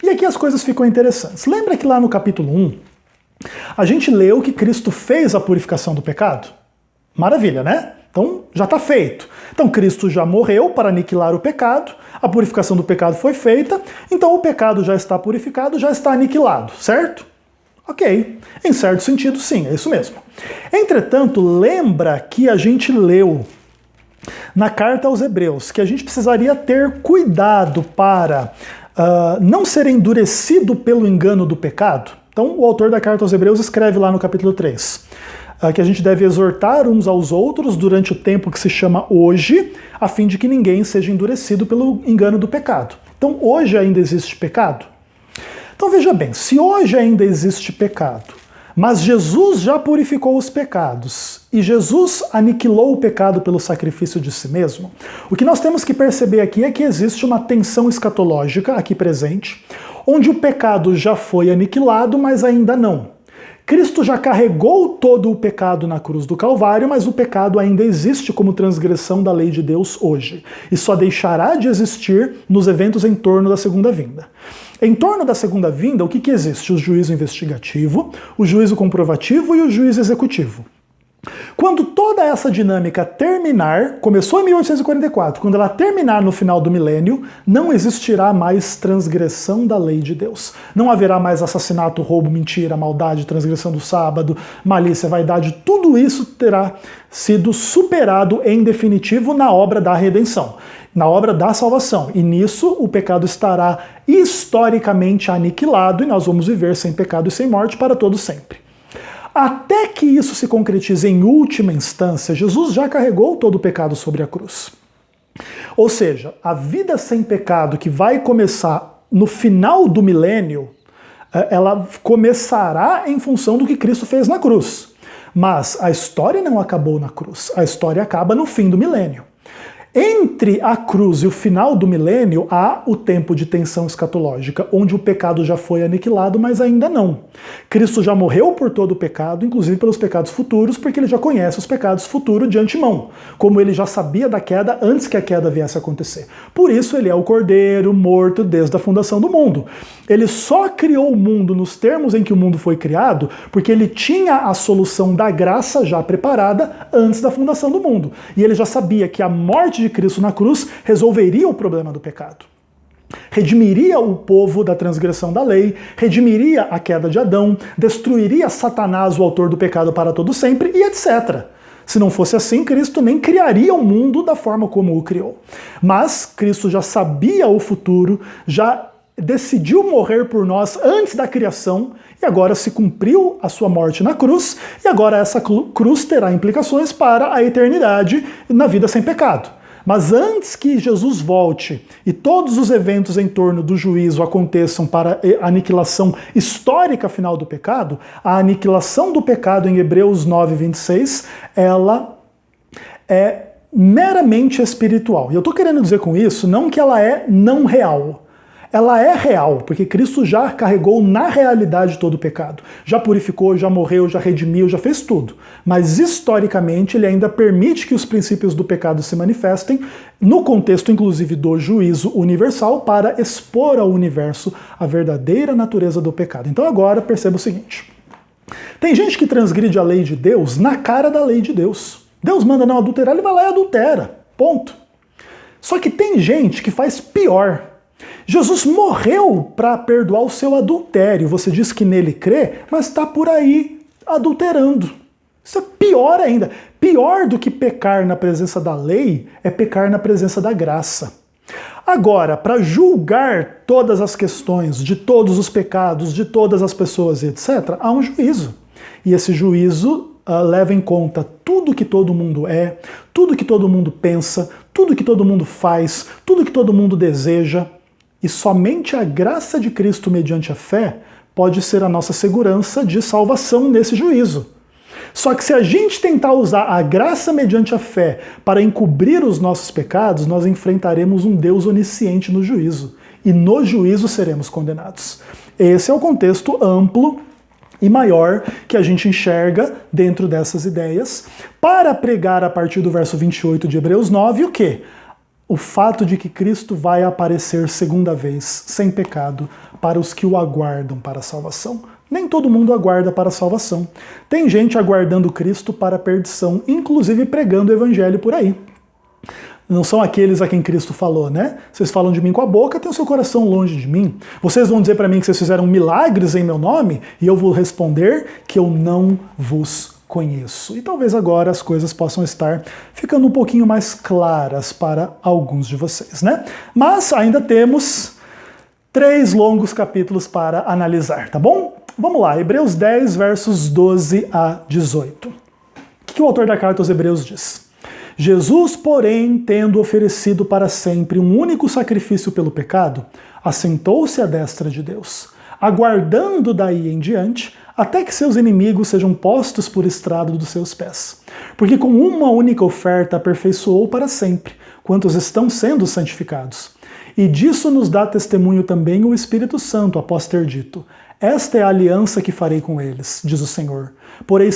E aqui as coisas ficam interessantes. Lembra que lá no capítulo 1, a gente leu que Cristo fez a purificação do pecado? Maravilha, né? Então já está feito. Então Cristo já morreu para aniquilar o pecado, a purificação do pecado foi feita, então o pecado já está purificado, já está aniquilado, certo? Ok, em certo sentido sim, é isso mesmo. Entretanto, lembra que a gente leu na carta aos Hebreus que a gente precisaria ter cuidado para não ser endurecido pelo engano do pecado? Então o autor da carta aos Hebreus escreve lá no capítulo 3. Que a gente deve exortar uns aos outros durante o tempo que se chama hoje, a fim de que ninguém seja endurecido pelo engano do pecado. Então, hoje ainda existe pecado? Então, veja bem, se hoje ainda existe pecado, mas Jesus já purificou os pecados e Jesus aniquilou o pecado pelo sacrifício de si mesmo, o que nós temos que perceber aqui é que existe uma tensão escatológica aqui presente, onde o pecado já foi aniquilado, mas ainda não. Cristo já carregou todo o pecado na cruz do Calvário, mas o pecado ainda existe como transgressão da lei de Deus hoje. E só deixará de existir nos eventos em torno da segunda vinda. Em torno da segunda vinda, o que existe? O juízo investigativo, o juízo comprovativo e o juízo executivo. Quando toda essa dinâmica terminar, começou em 1844, quando ela terminar no final do milênio, não existirá mais transgressão da lei de Deus. Não haverá mais assassinato, roubo, mentira, maldade, transgressão do sábado, malícia, vaidade, tudo isso terá sido superado em definitivo na obra da redenção, na obra da salvação. E nisso o pecado estará historicamente aniquilado e nós vamos viver sem pecado e sem morte para todo sempre. Até que isso se concretize em última instância, Jesus já carregou todo o pecado sobre a cruz. Ou seja, a vida sem pecado que vai começar no final do milênio, ela começará em função do que Cristo fez na cruz. Mas a história não acabou na cruz, a história acaba no fim do milênio. Entre a cruz e o final do milênio há o tempo de tensão escatológica, onde o pecado já foi aniquilado, mas ainda não. Cristo já morreu por todo o pecado, inclusive pelos pecados futuros, porque ele já conhece os pecados futuros de antemão, como ele já sabia da queda antes que a queda viesse a acontecer. Por isso ele é o Cordeiro morto desde a fundação do mundo. Ele só criou o mundo nos termos em que o mundo foi criado, porque ele tinha a solução da graça já preparada antes da fundação do mundo. E ele já sabia que a morte de Cristo na cruz resolveria o problema do pecado. Redimiria o povo da transgressão da lei, redimiria a queda de Adão, destruiria Satanás, o autor do pecado para todo sempre, e etc. Se não fosse assim, Cristo nem criaria o mundo da forma como o criou. Mas Cristo já sabia o futuro, já decidiu morrer por nós antes da criação, e agora se cumpriu a sua morte na cruz, e agora essa cruz terá implicações para a eternidade na vida sem pecado. Mas antes que Jesus volte e todos os eventos em torno do juízo aconteçam para a aniquilação histórica final do pecado, a aniquilação do pecado em Hebreus 9:26, ela é meramente espiritual. E eu estou querendo dizer com isso não que ela é não real. Ela é real, porque Cristo já carregou na realidade todo o pecado. Já purificou, já morreu, já redimiu, já fez tudo. Mas historicamente ele ainda permite que os princípios do pecado se manifestem, no contexto inclusive do juízo universal, para expor ao universo a verdadeira natureza do pecado. Então agora perceba o seguinte. Tem gente que transgride a lei de Deus na cara da lei de Deus. Deus manda não adulterar, ele vai lá e adultera. Ponto. Só que tem gente que faz pior. Jesus morreu para perdoar o seu adultério. Você diz que nele crê, mas está por aí adulterando. Isso é pior ainda. Pior do que pecar na presença da lei é pecar na presença da graça. Agora, para julgar todas as questões de todos os pecados, de todas as pessoas, etc., há um juízo. E esse juízo leva em conta tudo que todo mundo é, tudo que todo mundo pensa, tudo que todo mundo faz, tudo que todo mundo deseja. E somente a graça de Cristo mediante a fé pode ser a nossa segurança de salvação nesse juízo. Só que se a gente tentar usar a graça mediante a fé para encobrir os nossos pecados, nós enfrentaremos um Deus onisciente no juízo. E no juízo seremos condenados. Esse é o contexto amplo e maior que a gente enxerga dentro dessas ideias, para pregar a partir do verso 28 de Hebreus 9, o quê? O fato de que Cristo vai aparecer segunda vez, sem pecado, para os que o aguardam para a salvação. Nem todo mundo aguarda para a salvação. Tem gente aguardando Cristo para a perdição, inclusive pregando o evangelho por aí. Não são aqueles a quem Cristo falou, né? Vocês falam de mim com a boca, tem o seu coração longe de mim. Vocês vão dizer para mim que vocês fizeram milagres em meu nome, e eu vou responder que eu não vos conheço. E talvez agora as coisas possam estar ficando um pouquinho mais claras para alguns de vocês, né? Mas ainda temos 3 longos capítulos para analisar, tá bom? Vamos lá, Hebreus 10, versos 12 a 18. O que o autor da carta aos Hebreus diz? Jesus, porém, tendo oferecido para sempre um único sacrifício pelo pecado, assentou-se à destra de Deus, aguardando daí em diante, até que seus inimigos sejam postos por estrado dos seus pés. Porque com uma única oferta aperfeiçoou para sempre, quantos estão sendo santificados. E disso nos dá testemunho também o Espírito Santo, após ter dito: esta é a aliança que farei com eles, diz o Senhor. Porei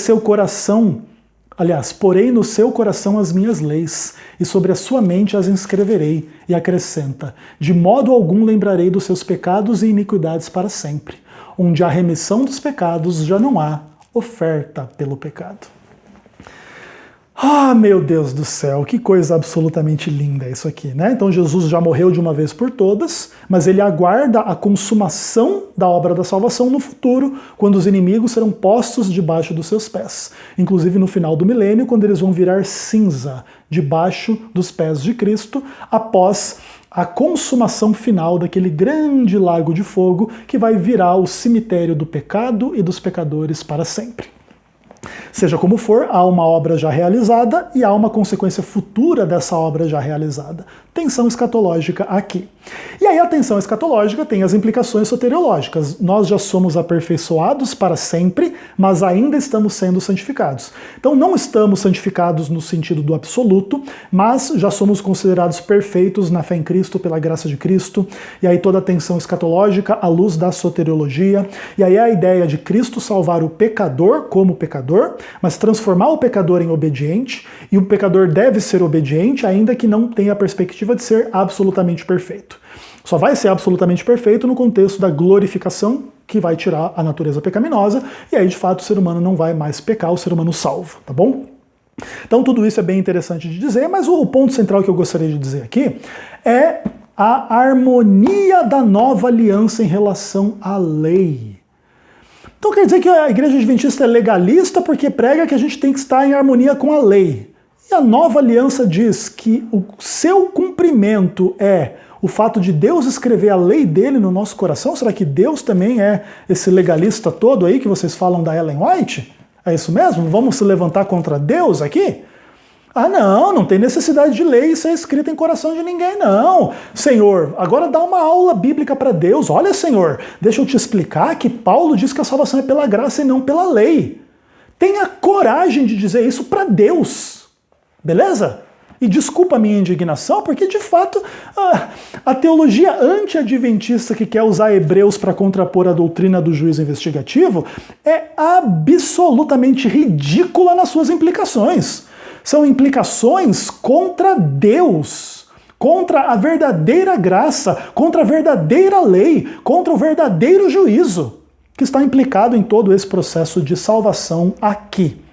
no seu coração as minhas leis, e sobre a sua mente as inscreverei, e acrescenta: de modo algum lembrarei dos seus pecados e iniquidades para sempre. Onde há remissão dos pecados, já não há oferta pelo pecado. Ah, meu Deus do céu, que coisa absolutamente linda isso aqui, né? Então Jesus já morreu de uma vez por todas, mas ele aguarda a consumação da obra da salvação no futuro, quando os inimigos serão postos debaixo dos seus pés. Inclusive no final do milênio, quando eles vão virar cinza debaixo dos pés de Cristo, após a consumação final daquele grande lago de fogo que vai virar o cemitério do pecado e dos pecadores para sempre. Seja como for, há uma obra já realizada e há uma consequência futura dessa obra já realizada. Tensão escatológica aqui. E aí a tensão escatológica tem as implicações soteriológicas. Nós já somos aperfeiçoados para sempre, mas ainda estamos sendo santificados. Então não estamos santificados no sentido do absoluto, mas já somos considerados perfeitos na fé em Cristo, pela graça de Cristo. E aí toda a tensão escatológica à luz da soteriologia. E aí a ideia de Cristo salvar o pecador como pecador, mas transformar o pecador em obediente, e o pecador deve ser obediente, ainda que não tenha a perspectiva de ser absolutamente perfeito. Só vai ser absolutamente perfeito no contexto da glorificação, que vai tirar a natureza pecaminosa, e aí de fato o ser humano não vai mais pecar, o ser humano salvo, tá bom? Então tudo isso é bem interessante de dizer, mas o ponto central que eu gostaria de dizer aqui é a harmonia da nova aliança em relação à lei. Então quer dizer que a Igreja Adventista é legalista porque prega que a gente tem que estar em harmonia com a lei. E a nova aliança diz que o seu cumprimento é o fato de Deus escrever a lei dele no nosso coração. Será que Deus também é esse legalista todo aí que vocês falam da Ellen White? É isso mesmo? Vamos se levantar contra Deus aqui? Ah, não tem necessidade de lei ser escrita em coração de ninguém, não. Senhor, agora dá uma aula bíblica para Deus. Olha, Senhor, deixa eu te explicar que Paulo diz que a salvação é pela graça e não pela lei. Tenha coragem de dizer isso para Deus, beleza? E desculpa a minha indignação, porque de fato a teologia anti-adventista que quer usar Hebreus para contrapor a doutrina do juízo investigativo é absolutamente ridícula nas suas implicações. São implicações contra Deus, contra a verdadeira graça, contra a verdadeira lei, contra o verdadeiro juízo, que está implicado em todo esse processo de salvação aqui.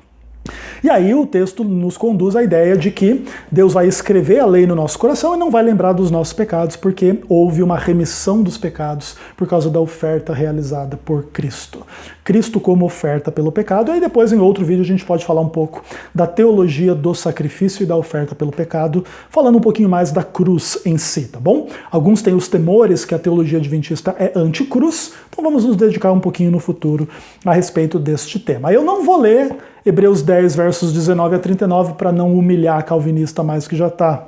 E aí o texto nos conduz à ideia de que Deus vai escrever a lei no nosso coração e não vai lembrar dos nossos pecados, porque houve uma remissão dos pecados por causa da oferta realizada por Cristo. Cristo como oferta pelo pecado, e aí depois em outro vídeo a gente pode falar um pouco da teologia do sacrifício e da oferta pelo pecado, falando um pouquinho mais da cruz em si, tá bom? Alguns têm os temores que a teologia adventista é anticruz, então vamos nos dedicar um pouquinho no futuro a respeito deste tema. Eu não vou ler Hebreus 10, versos 19 a 39, para não humilhar a calvinista mais que já está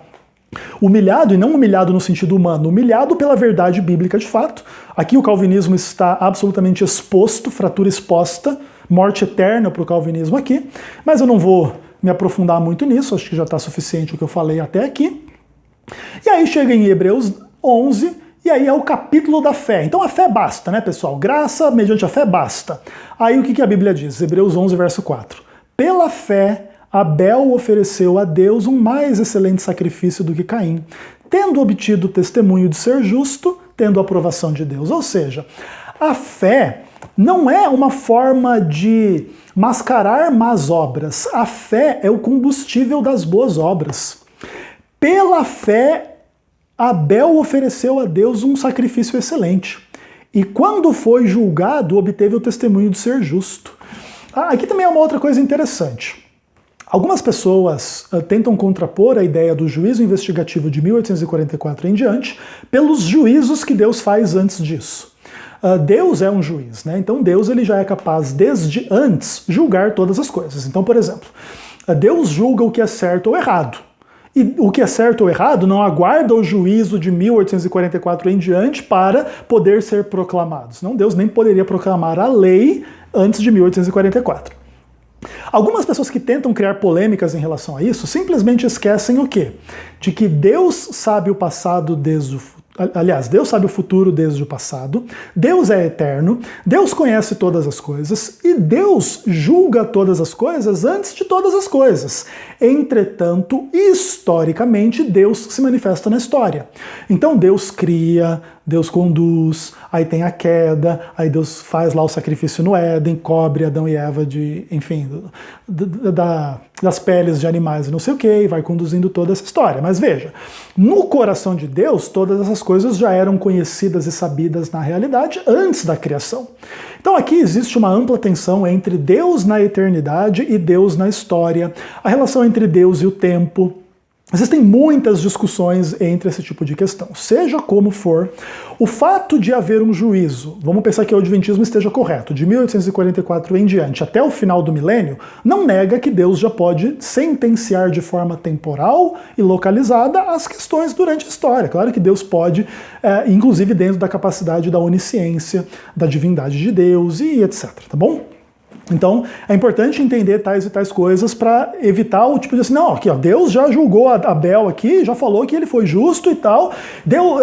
humilhado, e não humilhado no sentido humano, humilhado pela verdade bíblica de fato. Aqui o calvinismo está absolutamente exposto, fratura exposta, morte eterna para o calvinismo aqui, mas eu não vou me aprofundar muito nisso, acho que já está suficiente o que eu falei até aqui. E aí chega em Hebreus 11, e aí é o capítulo da fé. Então a fé basta, né, pessoal? Graça mediante a fé basta. Aí o que a Bíblia diz? Hebreus 11, verso 4. Pela fé, Abel ofereceu a Deus um mais excelente sacrifício do que Caim, tendo obtido o testemunho de ser justo, tendo a aprovação de Deus. Ou seja, a fé não é uma forma de mascarar más obras. A fé é o combustível das boas obras. Pela fé, Abel ofereceu a Deus um sacrifício excelente. E quando foi julgado, obteve o testemunho de ser justo. Aqui também é uma outra coisa interessante. Algumas pessoas tentam contrapor a ideia do juízo investigativo de 1844 em diante pelos juízos que Deus faz antes disso. Deus é um juiz, né? Então Deus ele já é capaz, desde antes, julgar todas as coisas. Então, por exemplo, Deus julga o que é certo ou errado. E o que é certo ou errado não aguarda o juízo de 1844 em diante para poder ser proclamado. Senão Deus nem poderia proclamar a lei antes de 1844. Algumas pessoas que tentam criar polêmicas em relação a isso simplesmente esquecem o quê? De que Deus sabe o passado desde o futuro. Aliás, Deus sabe o futuro desde o passado, Deus é eterno, Deus conhece todas as coisas e Deus julga todas as coisas antes de todas as coisas. Entretanto, historicamente, Deus se manifesta na história. Então Deus cria, Deus conduz, aí tem a queda, aí Deus faz lá o sacrifício no Éden, cobre Adão e Eva de, enfim, das peles de animais e não sei o que, e vai conduzindo toda essa história. Mas veja, no coração de Deus, todas essas coisas já eram conhecidas e sabidas na realidade antes da criação. Então aqui existe uma ampla tensão entre Deus na eternidade e Deus na história, a relação entre Deus e o tempo. Existem muitas discussões entre esse tipo de questão. Seja como for, o fato de haver um juízo, vamos pensar que o adventismo esteja correto, de 1844 em diante até o final do milênio, não nega que Deus já pode sentenciar de forma temporal e localizada as questões durante a história. Claro que Deus pode, inclusive dentro da capacidade da onisciência, da divindade de Deus e etc, tá bom? Então, é importante entender tais e tais coisas para evitar o tipo de assim, não, aqui ó, Deus já julgou Abel aqui, já falou que ele foi justo e tal,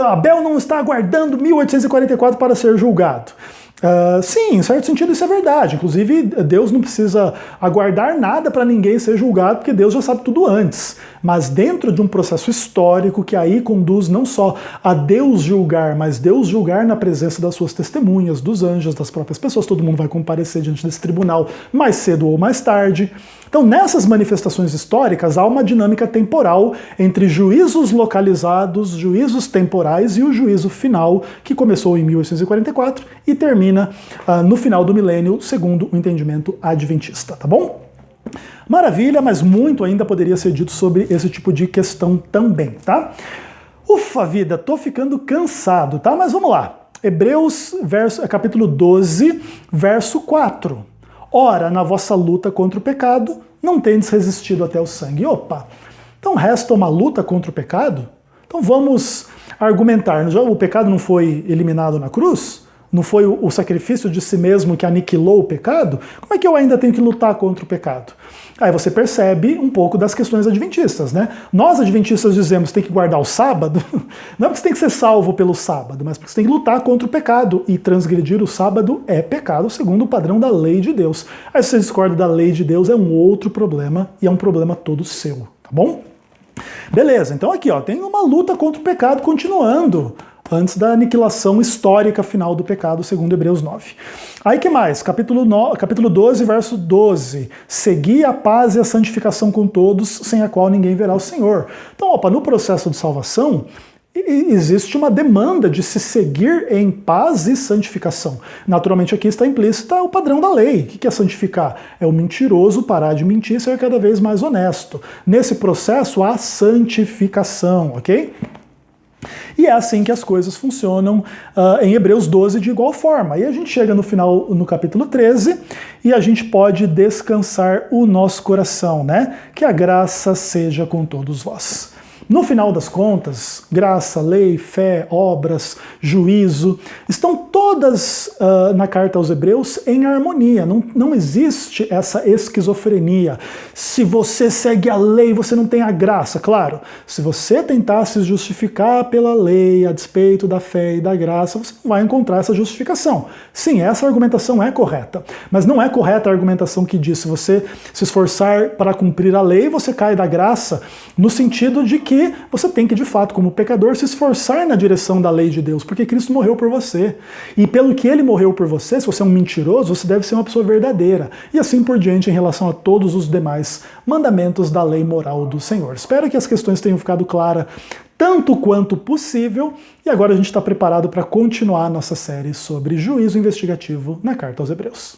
Abel não está aguardando 1844 para ser julgado. Sim, em certo sentido isso é verdade. Inclusive, Deus não precisa aguardar nada para ninguém ser julgado, porque Deus já sabe tudo antes. Mas dentro de um processo histórico que aí conduz não só a Deus julgar, mas Deus julgar na presença das suas testemunhas, dos anjos, das próprias pessoas, todo mundo vai comparecer diante desse tribunal mais cedo ou mais tarde. Então, nessas manifestações históricas, há uma dinâmica temporal entre juízos localizados, juízos temporais e o juízo final, que começou em 1844 e termina no final do milênio, segundo o entendimento adventista, tá bom? Maravilha, mas muito ainda poderia ser dito sobre esse tipo de questão também, tá? Ufa vida, tô ficando cansado, tá? Mas vamos lá. Hebreus, capítulo 12, verso 4. Ora, na vossa luta contra o pecado, não tendes resistido até o sangue. Opa! Então resta uma luta contra o pecado? Então vamos argumentar. O pecado não foi eliminado na cruz? Não foi o sacrifício de si mesmo que aniquilou o pecado? Como é que eu ainda tenho que lutar contra o pecado? Aí você percebe um pouco das questões adventistas, né? Nós adventistas dizemos que tem que guardar o sábado, não é porque você tem que ser salvo pelo sábado, mas porque você tem que lutar contra o pecado, e transgredir o sábado é pecado segundo o padrão da lei de Deus. Aí se você discorda da lei de Deus é um outro problema, e é um problema todo seu, tá bom? Beleza, então aqui ó, tem uma luta contra o pecado continuando, antes da aniquilação histórica final do pecado, segundo Hebreus 9. Aí que mais? Capítulo 12, verso 12. Segui a paz e a santificação com todos, sem a qual ninguém verá o Senhor. Então, no processo de salvação, existe uma demanda de se seguir em paz e santificação. Naturalmente aqui está implícita o padrão da lei. O que é santificar? É o mentiroso parar de mentir e ser cada vez mais honesto. Nesse processo há santificação, ok? E é assim que as coisas funcionam em Hebreus 12 de igual forma. E a gente chega no final, no capítulo 13, e a gente pode descansar o nosso coração, né? Que a graça seja com todos vós. No final das contas, graça, lei, fé, obras, juízo, estão todas na carta aos Hebreus em harmonia. Não existe essa esquizofrenia. Se você segue a lei, você não tem a graça. Claro, se você tentar se justificar pela lei, a despeito da fé e da graça, você não vai encontrar essa justificação. Sim, essa argumentação é correta, mas não é correta a argumentação que diz: se você se esforçar para cumprir a lei, você cai da graça, no sentido de que você tem que, de fato, como pecador, se esforçar na direção da lei de Deus, porque Cristo morreu por você. E pelo que ele morreu por você, se você é um mentiroso, você deve ser uma pessoa verdadeira. E assim por diante em relação a todos os demais mandamentos da lei moral do Senhor. Espero que as questões tenham ficado claras tanto quanto possível, e agora a gente está preparado para continuar a nossa série sobre juízo investigativo na Carta aos Hebreus.